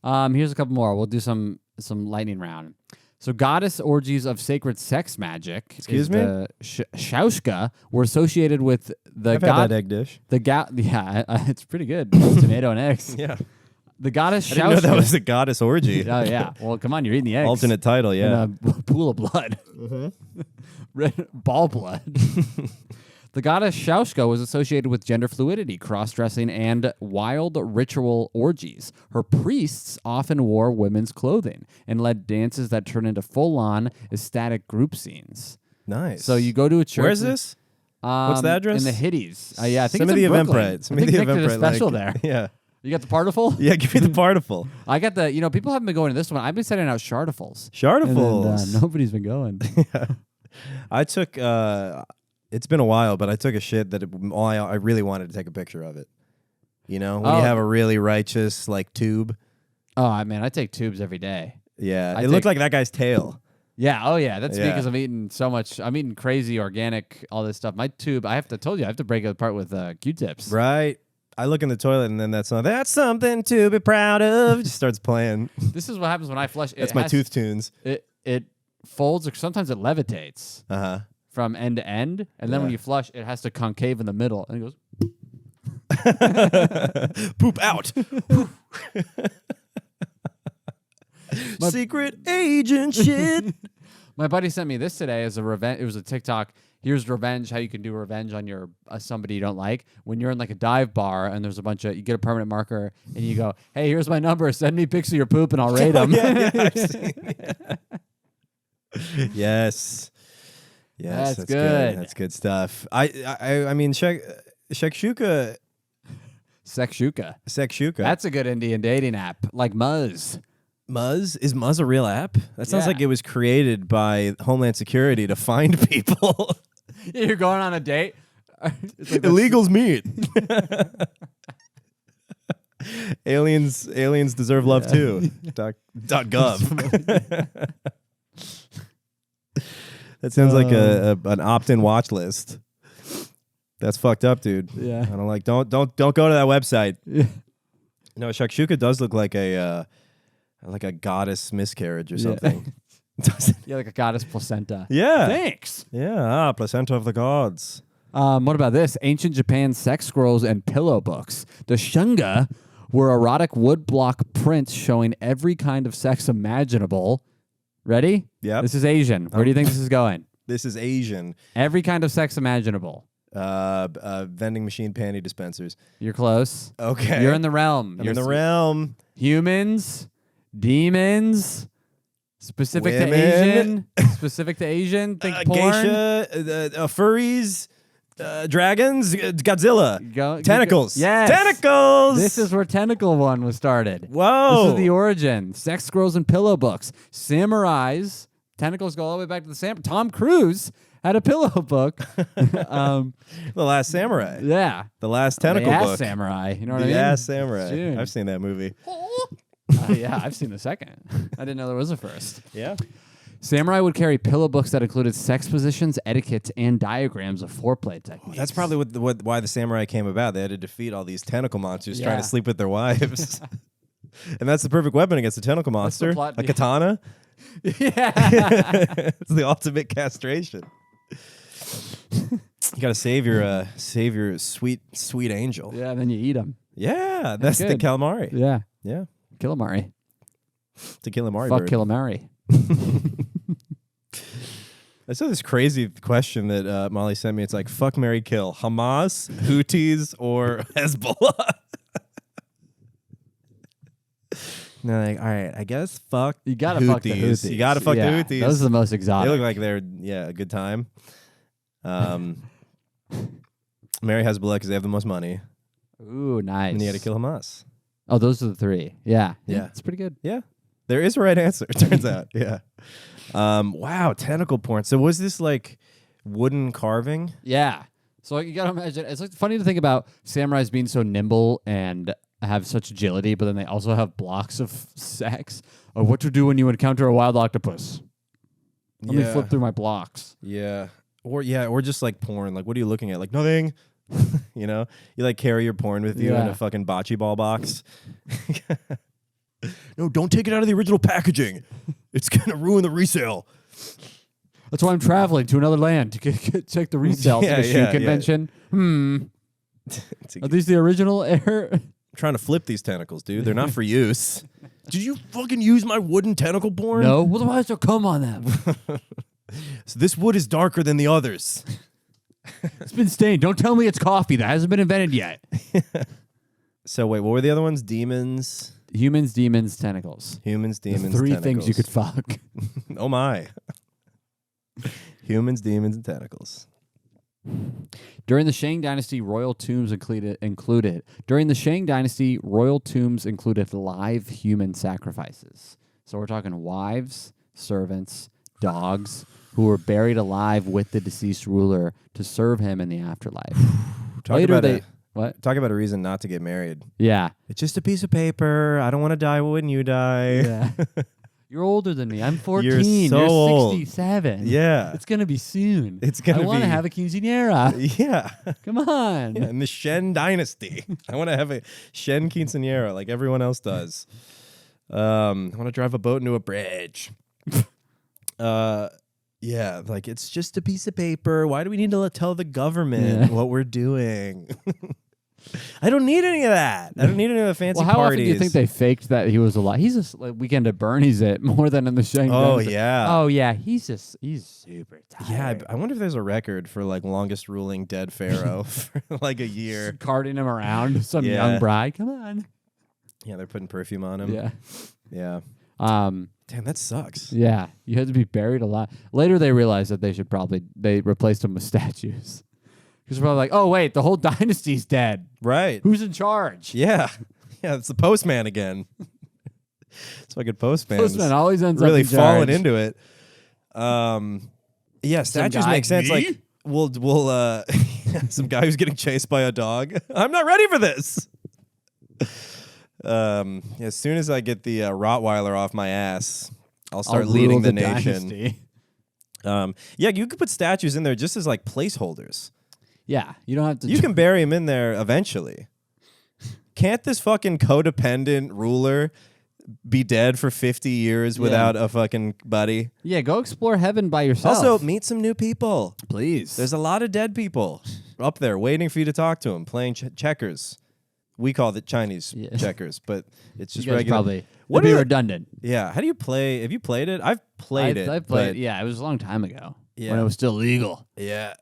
Speaker 2: Here's a couple more. We'll do some lightning round. So goddess orgies of sacred sex magic.
Speaker 1: Excuse me?
Speaker 2: The Shaushka were associated with the
Speaker 1: I've had that egg dish.
Speaker 2: Yeah, it's pretty good. Tomato and eggs.
Speaker 1: Yeah.
Speaker 2: The goddess
Speaker 1: I didn't know that
Speaker 2: Shaushka.
Speaker 1: was a goddess orgy.
Speaker 2: Oh yeah. Well, come on, you're eating the eggs.
Speaker 1: Alternate title, yeah.
Speaker 2: In a pool of blood. Red ball blood. The goddess Shaushka was associated with gender fluidity, cross-dressing, and wild ritual orgies. Her priests often wore women's clothing and led dances that turned into full-on ecstatic group scenes.
Speaker 1: Nice.
Speaker 2: So you go to a church.
Speaker 1: Where's this? What's the address?
Speaker 2: In the Hitties. Yeah, I think
Speaker 1: Send me
Speaker 2: it's
Speaker 1: the
Speaker 2: in Brooklyn.
Speaker 1: Eventbrite. Send me
Speaker 2: I think
Speaker 1: the
Speaker 2: Nick did a
Speaker 1: Eventbrite.
Speaker 2: special there.
Speaker 1: Yeah.
Speaker 2: You got the partiful?
Speaker 1: Yeah, give me the partiful.
Speaker 2: I got the, people haven't been going to this one. I've been sending out shartifles.
Speaker 1: Shartifles.
Speaker 2: And then, nobody's been going.
Speaker 1: Yeah. I took, it's been a while, but I took a shit that I really wanted to take a picture of it. You know, when you have a really righteous, tube.
Speaker 2: Oh, man, I take tubes every day.
Speaker 1: Yeah, it looked like that guy's tail.
Speaker 2: Yeah, oh yeah, that's
Speaker 1: Yeah.
Speaker 2: because I'm eating so much. I'm eating crazy organic, all this stuff. My tube, I have to break it apart with Q-tips.
Speaker 1: Right. I look in the toilet and then that's something to be proud of. Just starts playing.
Speaker 2: This is what happens when I flush.
Speaker 1: That's my tooth tunes.
Speaker 2: It folds, or sometimes it levitates
Speaker 1: Uh-huh.
Speaker 2: from end to end, and then when you flush, it has to concave in the middle, and it goes.
Speaker 1: Poop out. Secret agent shit.
Speaker 2: My buddy sent me this today as a revenge. It was a TikTok. Here's revenge. How you can do revenge on your somebody you don't like. When you're in a dive bar and there's a bunch of, you get a permanent marker and you go, "Hey, here's my number. Send me pics of your poop and I'll rate them."
Speaker 1: Yeah, I've seen it. Yes. Yes,
Speaker 2: That's good.
Speaker 1: That's good stuff. I mean, Shakshuka.
Speaker 2: Sexshuka. That's a good Indian dating app, like Muzz.
Speaker 1: Muzz? Is Muzz a real app? That sounds
Speaker 2: Yeah.
Speaker 1: like it was created by Homeland Security to find people.
Speaker 2: You're going on a date. It's like
Speaker 1: Illegals meet. Aliens deserve love too. .gov. That sounds like an opt-in watch list. That's fucked up, dude.
Speaker 2: Yeah.
Speaker 1: I don't like. Don't go to that website.
Speaker 2: Yeah.
Speaker 1: No, Shakshuka does look like a goddess miscarriage or something.
Speaker 2: Yeah, like a goddess placenta.
Speaker 1: Yeah.
Speaker 2: Thanks.
Speaker 1: Yeah, placenta of the gods.
Speaker 2: What about this? Ancient Japan sex scrolls and pillow books. The shunga were erotic woodblock prints showing every kind of sex imaginable. Ready?
Speaker 1: Yep.
Speaker 2: This is Asian. Where do you think this is going?
Speaker 1: This is Asian.
Speaker 2: Every kind of sex imaginable.
Speaker 1: Vending machine panty dispensers.
Speaker 2: You're close.
Speaker 1: Okay.
Speaker 2: You're in the realm.
Speaker 1: I'm in the realm.
Speaker 2: Humans, demons, specific to
Speaker 1: Women.
Speaker 2: Asian. Specific to Asian. Think porn.
Speaker 1: Geisha, furries, dragons, Godzilla, tentacles.
Speaker 2: Yes.
Speaker 1: Tentacles.
Speaker 2: This is where tentacle one was started.
Speaker 1: Whoa.
Speaker 2: This is the origin. Sex, scrolls, and pillow books. Samurais. Tentacles go all the way back to the Tom Cruise had a pillow book.
Speaker 1: The Last Samurai.
Speaker 2: Yeah.
Speaker 1: The Last Tentacle
Speaker 2: the
Speaker 1: book.
Speaker 2: Samurai. You know what I
Speaker 1: The
Speaker 2: mean?
Speaker 1: Ass Samurai.
Speaker 2: Dude.
Speaker 1: I've seen that movie.
Speaker 2: Yeah, I've seen the second. I didn't know there was a first.
Speaker 1: Yeah.
Speaker 2: Samurai would carry pillow books that included sex positions, etiquette, and diagrams of foreplay techniques.
Speaker 1: That's probably why the samurai came about. They had to defeat all these tentacle monsters trying to sleep with their wives. And that's the perfect weapon against a tentacle monster.
Speaker 2: plot,
Speaker 1: A
Speaker 2: yeah.
Speaker 1: katana.
Speaker 2: Yeah.
Speaker 1: It's the ultimate castration. You gotta save your sweet angel.
Speaker 2: Yeah, then you eat them.
Speaker 1: Yeah, that's the
Speaker 2: good.
Speaker 1: calamari.
Speaker 2: Yeah.
Speaker 1: Yeah,
Speaker 2: Calamari.
Speaker 1: the calamari.
Speaker 2: Fuck
Speaker 1: bird.
Speaker 2: calamari.
Speaker 1: I saw this crazy question that Molly sent me. It's like fuck, marry, kill Hamas, Houthis, or Hezbollah. And they're like, all right, I guess fuck.
Speaker 2: You gotta
Speaker 1: Houthis.
Speaker 2: fuck the Houthis.
Speaker 1: You gotta fuck the Houthis.
Speaker 2: Those are the most
Speaker 1: They
Speaker 2: exotic.
Speaker 1: look like they're a good time. Marry Hezbollah because they have the most money,
Speaker 2: Ooh, nice.
Speaker 1: and you got to kill Hamas.
Speaker 2: Oh, those are the three. Yeah.
Speaker 1: Yeah.
Speaker 2: It's pretty good.
Speaker 1: Yeah, there is a right answer. It turns out. Yeah. Wow, tentacle porn. So was this like wooden carving?
Speaker 2: Yeah. So you gotta imagine, it's like funny to think about samurais being so nimble and have such agility, but then they also have blocks of sex of what to do when you encounter a wild octopus. Let me flip through my blocks.
Speaker 1: Yeah. Or just like porn. Like, what are you looking at? Like, nothing. You know? You like carry your porn with you in a fucking bocce ball box. No, don't take it out of the original packaging. It's going to ruin the resale.
Speaker 2: That's why I'm traveling to another land to check the resale to the shoe convention. Are these the original air?
Speaker 1: I'm trying to flip these tentacles, dude. They're not for use. Did you fucking use my wooden tentacle porn?
Speaker 2: No. Well, why is there cum on them?
Speaker 1: So this wood is darker than the others.
Speaker 2: It's been stained. Don't tell me it's coffee. That hasn't been invented yet.
Speaker 1: So wait, what were the other ones? Demons?
Speaker 2: Humans, demons, tentacles.
Speaker 1: Humans, demons,
Speaker 2: The three
Speaker 1: tentacles.
Speaker 2: things you could fuck.
Speaker 1: Oh my. Humans, demons, and tentacles.
Speaker 2: During the Shang Dynasty, royal tombs included. During the Shang Dynasty, royal tombs included live human sacrifices. So we're talking wives, servants, dogs who were buried alive with the deceased ruler to serve him in the afterlife.
Speaker 1: Talk about a reason not to get married.
Speaker 2: Yeah.
Speaker 1: It's just a piece of paper. I don't want to die when you die.
Speaker 2: Yeah. You're older than me. I'm 14.
Speaker 1: You're so old.
Speaker 2: 67.
Speaker 1: Yeah.
Speaker 2: It's going to be soon.
Speaker 1: It's gonna
Speaker 2: I want to
Speaker 1: be-
Speaker 2: have a quinceañera.
Speaker 1: Yeah.
Speaker 2: Come on.
Speaker 1: Yeah. In the Shang Dynasty. I want to have a Shang quinceañera like everyone else does. I want to drive a boat into a bridge. Yeah, like it's just a piece of paper. Why do we need to tell the government what we're doing? I don't need any of that. I don't need any of the fancy
Speaker 2: Well, how
Speaker 1: parties.
Speaker 2: often do you think they faked that he was alive? He's just like Weekend at Bernie's it more than in the Shang.
Speaker 1: Oh
Speaker 2: Dynasty.
Speaker 1: yeah.
Speaker 2: Oh yeah. He's super tired.
Speaker 1: Yeah, I wonder if there's a record for like longest ruling dead pharaoh for like a year.
Speaker 2: Just carting him around, some
Speaker 1: Yeah.
Speaker 2: young bride. Come on.
Speaker 1: Yeah, they're putting perfume on him.
Speaker 2: Yeah.
Speaker 1: Yeah. Damn, that sucks.
Speaker 2: Yeah. You had to be buried alive. Later, they realized that they replaced him with statues. Because they're probably like, oh wait, the whole dynasty's dead.
Speaker 1: Right.
Speaker 2: Who's in charge?
Speaker 1: Yeah. Yeah, it's the postman again. It's fucking postman.
Speaker 2: Postman always ends
Speaker 1: really
Speaker 2: up in
Speaker 1: falling
Speaker 2: charge.
Speaker 1: into it. Yeah, statues
Speaker 2: guy,
Speaker 1: make sense.
Speaker 2: me?
Speaker 1: Like we'll some guy who's getting chased by a dog. I'm not ready for this. As soon as I get the Rottweiler off my ass, I'll start
Speaker 2: I'll
Speaker 1: leading
Speaker 2: rule
Speaker 1: the nation.
Speaker 2: dynasty.
Speaker 1: Yeah, you could put statues in there just as like placeholders.
Speaker 2: Yeah, you don't have to.
Speaker 1: You can bury him in there eventually. Can't this fucking codependent ruler be dead for 50 years without a fucking buddy?
Speaker 2: Yeah, go explore heaven by yourself.
Speaker 1: Also, meet some new people.
Speaker 2: please.
Speaker 1: There's a lot of dead people up there waiting for you to talk to them, playing checkers. We call it Chinese checkers, but it's just
Speaker 2: you guys
Speaker 1: regular.
Speaker 2: probably
Speaker 1: What
Speaker 2: would be
Speaker 1: are-
Speaker 2: redundant.
Speaker 1: Yeah, how do you play? Have you played it? I've played it.
Speaker 2: I've played. Yeah, it was a long time ago when
Speaker 1: Yeah.
Speaker 2: it was still legal.
Speaker 1: Yeah.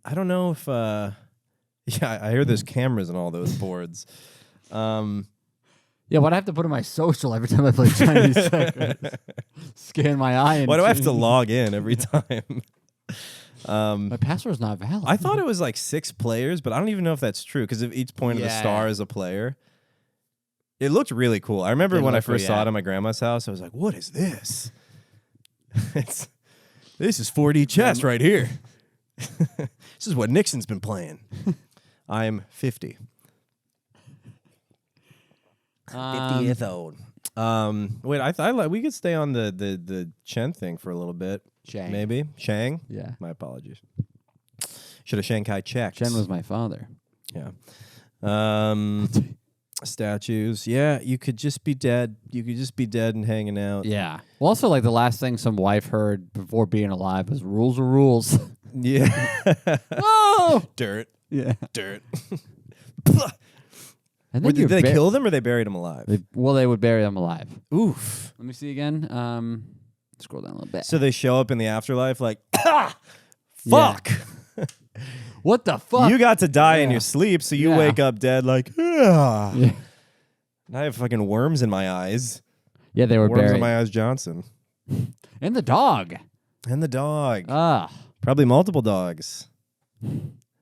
Speaker 1: I don't know if. Yeah, I hear there's cameras in all those boards.
Speaker 2: Yeah, why'd I have to put in my social every time I play Chinese checkers? Scan my eye. And
Speaker 1: Why do I have to log in every time?
Speaker 2: My password's not valid.
Speaker 1: I thought it was like 6 players, but I don't even know if that's true because if each point of the star is a player. It looked really cool. I remember when I first saw it at my grandma's house, I was like, what is this? This is 4D chess right here. This is what Nixon's been playing. I'm 50. 50th old. Wait, I thought we could stay on the Chen thing for a little bit.
Speaker 2: Shang.
Speaker 1: Maybe. Shang?
Speaker 2: Yeah.
Speaker 1: My apologies. Should have Shanghai checked.
Speaker 2: Chen was my father.
Speaker 1: Yeah. Statues. Yeah, you could just be dead. You could just be dead and hanging out.
Speaker 2: Yeah. Well, also, like, the last thing some wife heard before being alive was rules are rules.
Speaker 1: Yeah.
Speaker 2: Whoa!
Speaker 1: Dirt.
Speaker 2: Yeah.
Speaker 1: Dirt.
Speaker 2: And then
Speaker 1: Did they kill them or they buried them alive?
Speaker 2: They would bury them alive.
Speaker 1: Oof.
Speaker 2: Let me see again. Scroll down a little bit.
Speaker 1: So they show up in the afterlife like, fuck.
Speaker 2: Yeah. What the fuck?
Speaker 1: You got to die in your sleep, so you wake up dead like, yeah. I have fucking worms in my eyes.
Speaker 2: Yeah, they were
Speaker 1: worms
Speaker 2: buried.
Speaker 1: in my eyes, Johnson.
Speaker 2: And the dog.
Speaker 1: And the dog.
Speaker 2: Ah.
Speaker 1: Probably multiple dogs.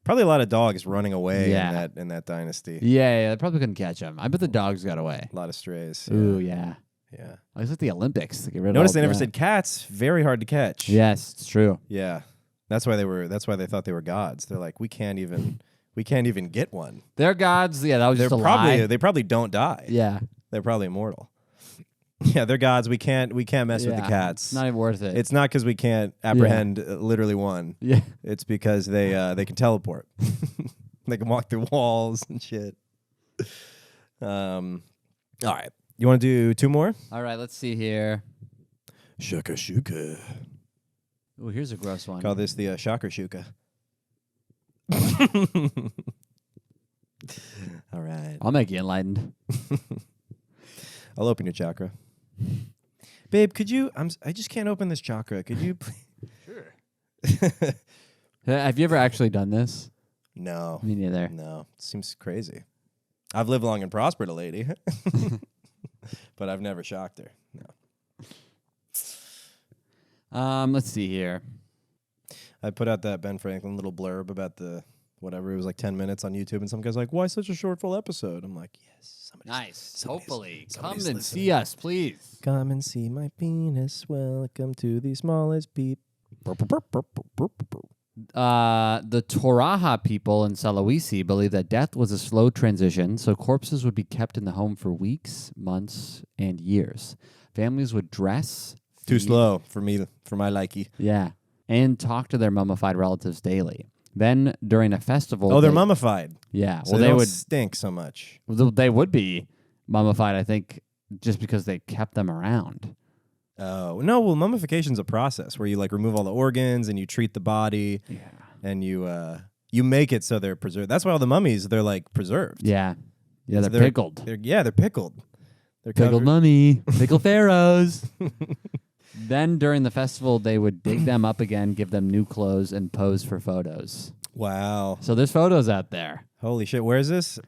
Speaker 1: Probably a lot of dogs running away in that dynasty.
Speaker 2: Yeah, they probably couldn't catch him. I bet the dogs got away.
Speaker 1: A lot of strays.
Speaker 2: Ooh, yeah.
Speaker 1: Yeah.
Speaker 2: I was at the Olympics to get rid of
Speaker 1: Notice they
Speaker 2: all
Speaker 1: never
Speaker 2: that.
Speaker 1: said cats. Very hard to catch.
Speaker 2: Yes, it's true.
Speaker 1: Yeah. That's why they thought they were gods. They're like, we can't even get one.
Speaker 2: They're gods. Yeah, that was just a lie.
Speaker 1: They probably don't die.
Speaker 2: Yeah.
Speaker 1: They're probably immortal. Yeah, they're gods. We can't mess with the cats.
Speaker 2: It's not even worth it.
Speaker 1: It's not because we can't apprehend literally one.
Speaker 2: Yeah.
Speaker 1: It's because they can teleport. They can walk through walls and shit. All right. You want to do 2 more?
Speaker 2: All right, let's see here.
Speaker 1: Shaka shuka.
Speaker 2: Oh, here's a gross one.
Speaker 1: Call this the shocker shuka. All right.
Speaker 2: I'll make you enlightened.
Speaker 1: I'll open your chakra. Babe, could you... I just can't open this chakra. Could you please...
Speaker 2: Sure. Have you ever actually done this?
Speaker 1: No.
Speaker 2: Me neither.
Speaker 1: No. Seems crazy. I've lived long and prospered, a lady. But I've never shocked her. No.
Speaker 2: Let's see here.
Speaker 1: I put out that Ben Franklin little blurb about the... whatever, it was like 10 minutes on YouTube, and some guy's like, why such a short, full episode? I'm like, yes.
Speaker 2: Hopefully. Come and
Speaker 1: listening.
Speaker 2: see us, please.
Speaker 1: Come and see my penis. Welcome to the smallest peep.
Speaker 2: The Toraja people in Sulawesi believe that death was a slow transition, so corpses would be kept in the home for weeks, months, and years. Families would dress.
Speaker 1: Too slow for me, for my likey.
Speaker 2: Yeah. And talk to their mummified relatives daily. Then during a festival...
Speaker 1: Oh, they're mummified.
Speaker 2: Yeah.
Speaker 1: So they would stink so much.
Speaker 2: They would be mummified, I think, just because they kept them around.
Speaker 1: Oh, no. Well, mummification's a process where you like remove all the organs and you treat the body.
Speaker 2: Yeah.
Speaker 1: And you make it so they're preserved. That's why all the mummies, they're like preserved.
Speaker 2: Yeah. Yeah,
Speaker 1: So
Speaker 2: they're pickled.
Speaker 1: They're pickled. They're
Speaker 2: Pickled
Speaker 1: covered.
Speaker 2: mummy. Pickle pharaohs. Then during the festival, they would dig them up again, give them new clothes, and pose for photos.
Speaker 1: Wow.
Speaker 2: So there's photos out there.
Speaker 1: Holy shit. Where is this?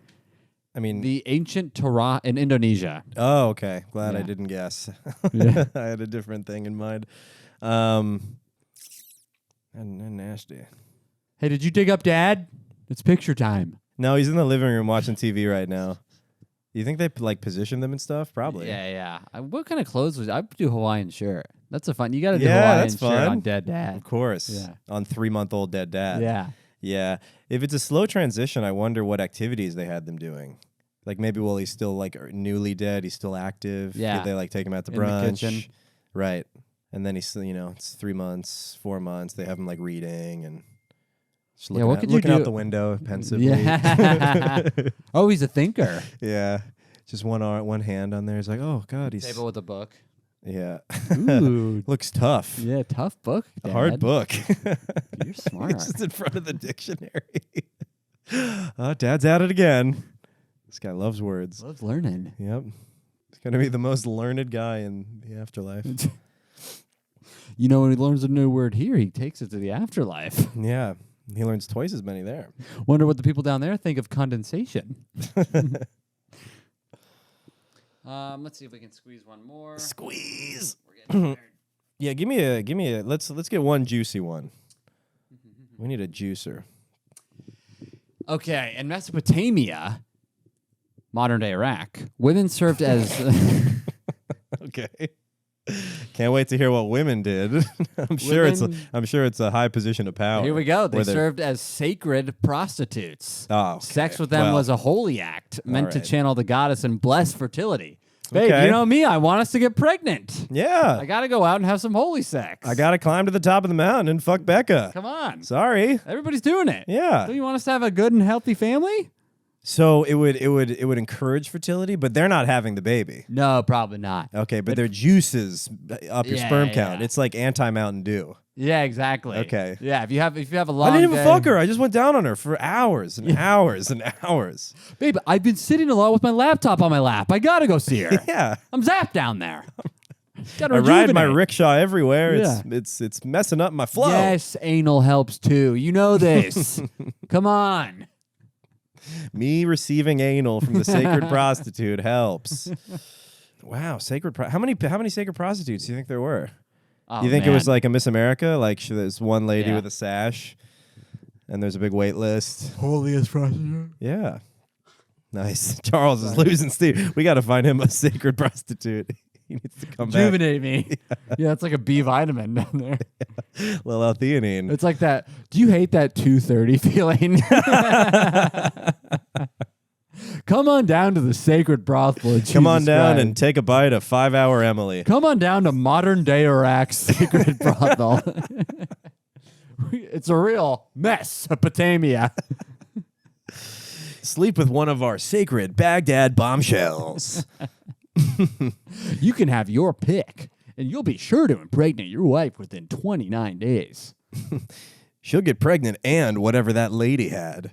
Speaker 1: I mean...
Speaker 2: The ancient Torah in Indonesia.
Speaker 1: Oh, okay. Glad I
Speaker 2: Yeah.
Speaker 1: didn't guess.
Speaker 2: Yeah.
Speaker 1: I had a different thing in mind. And nasty.
Speaker 2: Hey, did you dig up Dad? It's picture time.
Speaker 1: No, he's in the living room watching TV right now. You think they like position them and stuff? Probably.
Speaker 2: Yeah. What kind of clothes was I would do Hawaiian shirt. That's a fun. You got to do
Speaker 1: Yeah,
Speaker 2: Hawaiian
Speaker 1: that's
Speaker 2: shirt
Speaker 1: fun.
Speaker 2: on Dead Dad.
Speaker 1: Of course.
Speaker 2: Yeah.
Speaker 1: On 3-month-old dead dad.
Speaker 2: Yeah.
Speaker 1: Yeah. If it's a slow transition, I wonder what activities they had them doing. Like maybe while he's still like newly dead, he's still active.
Speaker 2: Yeah.
Speaker 1: Did they like take him out to
Speaker 2: In the
Speaker 1: brunch?
Speaker 2: kitchen.
Speaker 1: Right. And then he's still, it's 3 months, 4 months. They have him like reading and just looking,
Speaker 2: what could you
Speaker 1: looking out
Speaker 2: do?
Speaker 1: the window pensively.
Speaker 2: Yeah. Oh, he's a thinker.
Speaker 1: Yeah. Just one hand on there. He's like, oh God, he's
Speaker 2: Table with a book.
Speaker 1: yeah.
Speaker 2: Ooh.
Speaker 1: Looks tough.
Speaker 2: Yeah, tough book.
Speaker 1: A
Speaker 2: Dad.
Speaker 1: hard book.
Speaker 2: You're smart.
Speaker 1: It's just in front of the dictionary. Dad's at it again. This guy loves words.
Speaker 2: Loves learning.
Speaker 1: Yep. He's going to be the most learned guy in the afterlife.
Speaker 2: You know, when he learns a new word here, he takes it to the afterlife.
Speaker 1: Yeah. He learns twice as many there.
Speaker 2: Wonder what the people down there think of condensation. Let's see if we can squeeze one more.
Speaker 1: Squeeze.
Speaker 2: We're getting tired.
Speaker 1: Yeah, give me a. Let's get one juicy one. We need a juicer.
Speaker 2: Okay, in Mesopotamia, modern day Iraq, women served as.
Speaker 1: Okay. Can't wait to hear what women did. I'm sure it's a high position of power.
Speaker 2: Here we go. They served as sacred prostitutes.
Speaker 1: Oh, okay.
Speaker 2: Sex with them was a holy act meant to channel the goddess and bless fertility. Babe,
Speaker 1: Okay.
Speaker 2: you know me. I want us to get pregnant.
Speaker 1: Yeah.
Speaker 2: I got to go out and have some holy sex.
Speaker 1: I got to climb to the top of the mountain and fuck Becca.
Speaker 2: Come on.
Speaker 1: Sorry.
Speaker 2: Everybody's doing it.
Speaker 1: Yeah.
Speaker 2: Do you want us to have a good and healthy family?
Speaker 1: So it would encourage fertility, but they're not having the baby.
Speaker 2: No, probably not.
Speaker 1: Okay, but their juices up your sperm count.
Speaker 2: yeah.
Speaker 1: It's like anti-Mountain Dew.
Speaker 2: Yeah, exactly.
Speaker 1: Okay.
Speaker 2: Yeah, if you have a long
Speaker 1: I didn't even
Speaker 2: day-
Speaker 1: fuck her. I just went down on her for hours and hours and hours.
Speaker 2: Babe, I've been sitting a lot with my laptop on my lap. I gotta go see her.
Speaker 1: Yeah.
Speaker 2: I'm zapped down there. Gotta
Speaker 1: I ride my
Speaker 2: rejuvenate.
Speaker 1: rickshaw everywhere.
Speaker 2: Yeah.
Speaker 1: It's messing up my flow.
Speaker 2: Yes, anal helps too. You know this. Come on.
Speaker 1: Me receiving anal from the sacred prostitute helps. Wow, how many sacred prostitutes do you think there were?
Speaker 2: Oh,
Speaker 1: You think it was
Speaker 2: man.
Speaker 1: like a Miss America? Like there's one lady
Speaker 2: Yeah.
Speaker 1: with a sash, and there's a big wait list.
Speaker 2: holiest prostitute?
Speaker 1: Yeah. Nice. Charles is losing steam. We got to find him a sacred prostitute. He needs to come back.
Speaker 2: Rejuvenate me. Yeah, it's like a B vitamin down there.
Speaker 1: Little L-theanine.
Speaker 2: It's like that. Do you hate that 2:30 feeling? Come on down to the sacred brothel. of
Speaker 1: Come on
Speaker 2: Jesus
Speaker 1: down
Speaker 2: Christ.
Speaker 1: and take a bite of 5-Hour Emily.
Speaker 2: Come on down to modern day Iraq's sacred brothel. It's a real Mesopotamia.
Speaker 1: Sleep with one of our sacred Baghdad bombshells.
Speaker 2: You can have your pick, and you'll be sure to impregnate your wife within 29 days.
Speaker 1: She'll get pregnant and whatever that lady had.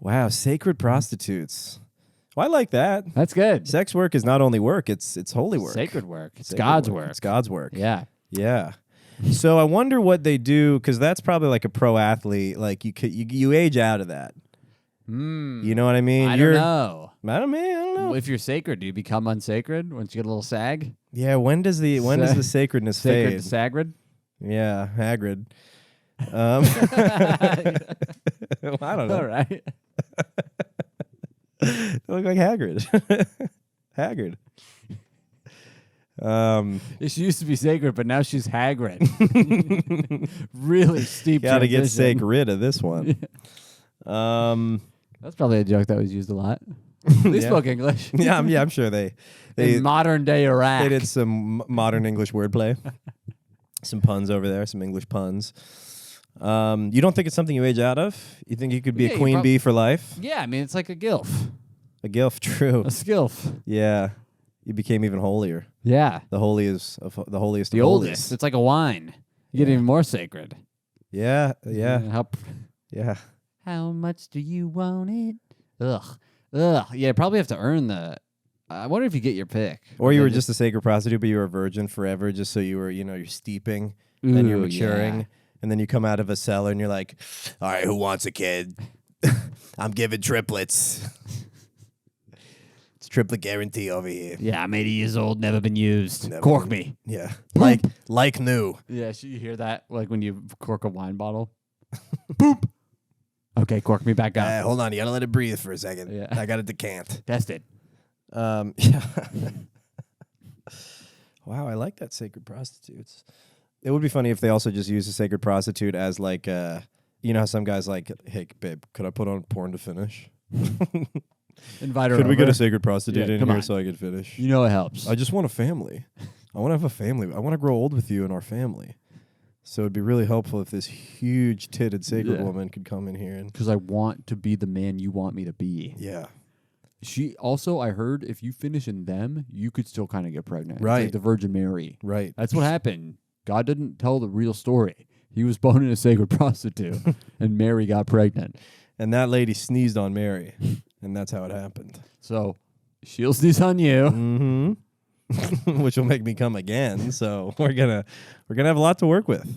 Speaker 1: Wow, sacred prostitutes. Well, I like that.
Speaker 2: That's good.
Speaker 1: Sex work is not only work, it's holy work.
Speaker 2: Sacred work. It's
Speaker 1: Sacred
Speaker 2: God's work.
Speaker 1: It's God's work.
Speaker 2: Yeah.
Speaker 1: Yeah. So I wonder what they do, because that's probably like a pro athlete. Like you age out of that. You know what I mean?
Speaker 2: I don't know.
Speaker 1: I don't know.
Speaker 2: If you're sacred, do you become unsacred once you get a little sag?
Speaker 1: Yeah. When does the sacredness
Speaker 2: Sacred
Speaker 1: fade?
Speaker 2: to sacred?
Speaker 1: Yeah, Hagrid. I don't know.
Speaker 2: All right.
Speaker 1: They look like Hagrid. Hagrid.
Speaker 2: She used to be sacred, but now she's Hagrid. Really steep.
Speaker 1: Got to get
Speaker 2: transition.
Speaker 1: rid of this one.
Speaker 2: That's probably a joke that was used a lot. They spoke English.
Speaker 1: Yeah, I'm sure they
Speaker 2: In modern day Iraq.
Speaker 1: they did some modern English wordplay, some puns over there, some English puns. You don't think it's something you age out of? You think you could be
Speaker 2: Yeah,
Speaker 1: a
Speaker 2: you
Speaker 1: queen bee for life?
Speaker 2: Yeah, I mean, it's like a gilf.
Speaker 1: A gilf, true.
Speaker 2: A skilf.
Speaker 1: Yeah, you became even holier.
Speaker 2: Yeah.
Speaker 1: The holiest of
Speaker 2: The
Speaker 1: holies.
Speaker 2: oldest. It's like a wine. You get even more sacred.
Speaker 1: Yeah, yeah,
Speaker 2: How,
Speaker 1: yeah.
Speaker 2: how much do you want it? Ugh. Yeah, probably have to earn the... I wonder if you get your pick.
Speaker 1: Or you were just a sacred prostitute, but you were a virgin forever, just so you were, you're steeping, then you're
Speaker 2: Ooh,
Speaker 1: maturing,
Speaker 2: yeah.
Speaker 1: and then you come out of a cellar and you're like, all right, who wants a kid? I'm giving triplets. It's triplet guarantee over here.
Speaker 2: Yeah, I'm 80 years old, never been used.
Speaker 1: Never
Speaker 2: Cork
Speaker 1: been-
Speaker 2: me.
Speaker 1: Yeah, like new.
Speaker 2: Yeah, should you hear that? Like when you cork a wine bottle? Boop. Okay, cork me back up.
Speaker 1: Hold on, you gotta let it breathe for a second.
Speaker 2: Yeah.
Speaker 1: I gotta decant.
Speaker 2: Test it.
Speaker 1: Yeah. Wow, I like that sacred prostitutes. It would be funny if they also just used a sacred prostitute as like, you know how some guys like, hey, babe, could I put on porn to finish?
Speaker 2: Invite her
Speaker 1: Could we get
Speaker 2: over.
Speaker 1: a sacred prostitute
Speaker 2: Yeah,
Speaker 1: in
Speaker 2: come
Speaker 1: here
Speaker 2: on.
Speaker 1: so I could finish?
Speaker 2: You know it helps.
Speaker 1: I just want a family. I want to have a family. I want to grow old with you in our family. So it'd be really helpful if this huge titted sacred
Speaker 2: Yeah.
Speaker 1: woman could come in here and
Speaker 2: Because I want to be the man you want me to be.
Speaker 1: yeah.
Speaker 2: She also, I heard, if you finish in them, you could still kind of get pregnant. It's
Speaker 1: Right.
Speaker 2: like the Virgin Mary.
Speaker 1: Right.
Speaker 2: That's what happened. God didn't tell the real story. He was boning a sacred prostitute, and Mary got pregnant.
Speaker 1: And that lady sneezed on Mary, and that's how it happened.
Speaker 2: So, she'll sneeze on you.
Speaker 1: Mm-hmm. Which will make me come again. So we're gonna have a lot to work with.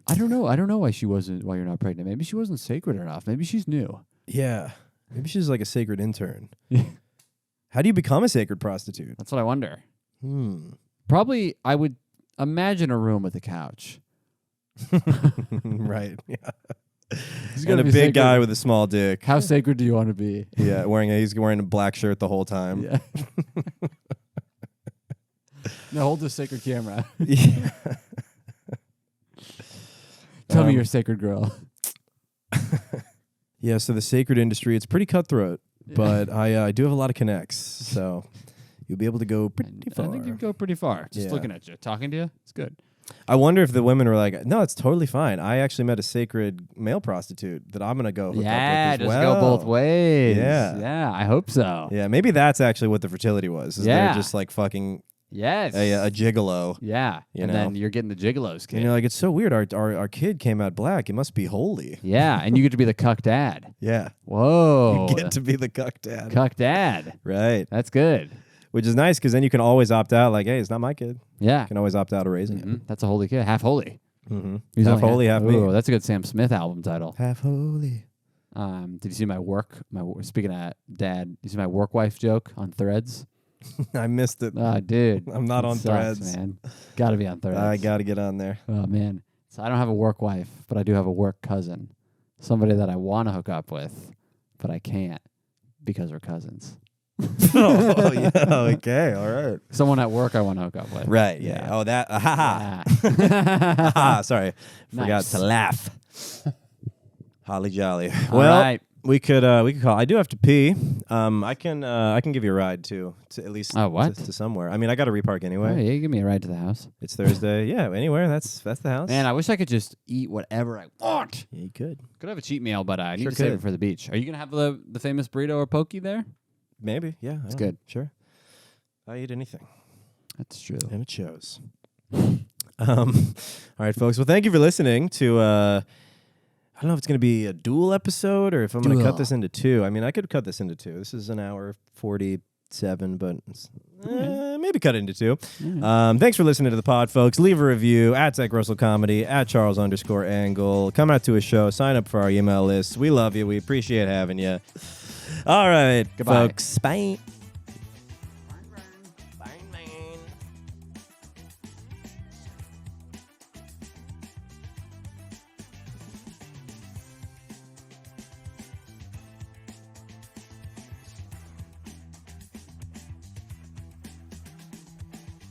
Speaker 2: I don't know. I don't know why you're not pregnant. Maybe she wasn't sacred enough. Maybe she's new.
Speaker 1: Yeah. Maybe she's like a sacred intern. How do you become a sacred prostitute?
Speaker 2: That's what I wonder. Probably, I would imagine a room with a couch.
Speaker 1: Right. Yeah.
Speaker 2: And
Speaker 1: a big guy with a small dick.
Speaker 2: How sacred do you want to be?
Speaker 1: Yeah, he's wearing a black shirt the whole time.
Speaker 2: Yeah. Now hold the sacred camera.
Speaker 1: Yeah.
Speaker 2: Tell me you're a sacred girl.
Speaker 1: Yeah, so the sacred industry, it's pretty cutthroat, but I do have a lot of connects, so you'll be able to go pretty far.
Speaker 2: I think you go pretty far. Just
Speaker 1: Yeah.
Speaker 2: looking at you, talking to you, it's good.
Speaker 1: I wonder if the women were like, no, it's totally fine. I actually met a sacred male prostitute that I'm going to go hook up with as
Speaker 2: just
Speaker 1: well.
Speaker 2: go both ways.
Speaker 1: Yeah.
Speaker 2: Yeah, I hope so.
Speaker 1: Yeah, maybe that's actually what the fertility was. Is
Speaker 2: Yeah.
Speaker 1: they're just like fucking
Speaker 2: Yes.
Speaker 1: a gigolo.
Speaker 2: Yeah.
Speaker 1: You
Speaker 2: and
Speaker 1: know?
Speaker 2: then you're getting the gigolos kid.
Speaker 1: And you're like, it's so weird. Our kid came out black. It must be holy.
Speaker 2: Yeah, and you get to be the cuck dad.
Speaker 1: Yeah.
Speaker 2: Whoa.
Speaker 1: You get to be the cuck dad.
Speaker 2: Cuck dad.
Speaker 1: Right.
Speaker 2: That's good.
Speaker 1: Which is nice because then you can always opt out. Like, hey, it's not my kid.
Speaker 2: Yeah.
Speaker 1: You can always opt out of raising him.
Speaker 2: That's a holy kid. Half holy.
Speaker 1: Mm-hmm.
Speaker 2: He's
Speaker 1: Half
Speaker 2: only
Speaker 1: holy, half me.
Speaker 2: Ooh, that's a good Sam Smith album title.
Speaker 1: Half holy.
Speaker 2: Did you see my speaking of dad, you see my work wife joke on Threads?
Speaker 1: I missed it.
Speaker 2: Oh, dude.
Speaker 1: I'm not
Speaker 2: It
Speaker 1: on
Speaker 2: sucks,
Speaker 1: Threads.
Speaker 2: man. Got to be on Threads.
Speaker 1: I got to get on there.
Speaker 2: Oh, man. So I don't have a work wife, but I do have a work cousin. Somebody that I want to hook up with, but I can't because we're cousins.
Speaker 1: Oh, yeah. Okay. All right.
Speaker 2: Someone at work I want to hook up with.
Speaker 1: Right. Yeah. Oh, that. Ha
Speaker 2: Yeah.
Speaker 1: Sorry. Forgot
Speaker 2: Nice.
Speaker 1: to laugh. Holly jolly.
Speaker 2: All
Speaker 1: Well,
Speaker 2: right.
Speaker 1: we could call. I do have to pee. I can give you a ride to at least
Speaker 2: Oh, what?
Speaker 1: to somewhere. I mean, I got to repark anyway.
Speaker 2: Oh, yeah, give me a ride to the house.
Speaker 1: It's Thursday. Yeah, anywhere. That's the house.
Speaker 2: Man, I wish I could just eat whatever I want.
Speaker 1: Yeah, you could.
Speaker 2: Could have a cheat meal, but I need
Speaker 1: Sure
Speaker 2: to save
Speaker 1: could.
Speaker 2: it for the beach. Are you going to have the famous burrito or pokey there?
Speaker 1: Maybe. Yeah.
Speaker 2: It's good.
Speaker 1: Sure. I eat anything,
Speaker 2: That's true.
Speaker 1: and it shows. All right, folks. Well, thank you for listening to. I don't know if it's going to be a dual episode or if I'm going to cut this into two. I mean, I could cut this into two. This is an hour 47, but maybe cut it into two. Thanks for listening to the pod, folks. Leave a review at Zach Russell Comedy, at Charles_Angle. Come out to a show. Sign up for our email list. We love you. We appreciate having you. All right,
Speaker 2: Goodbye.
Speaker 1: folks. Bye.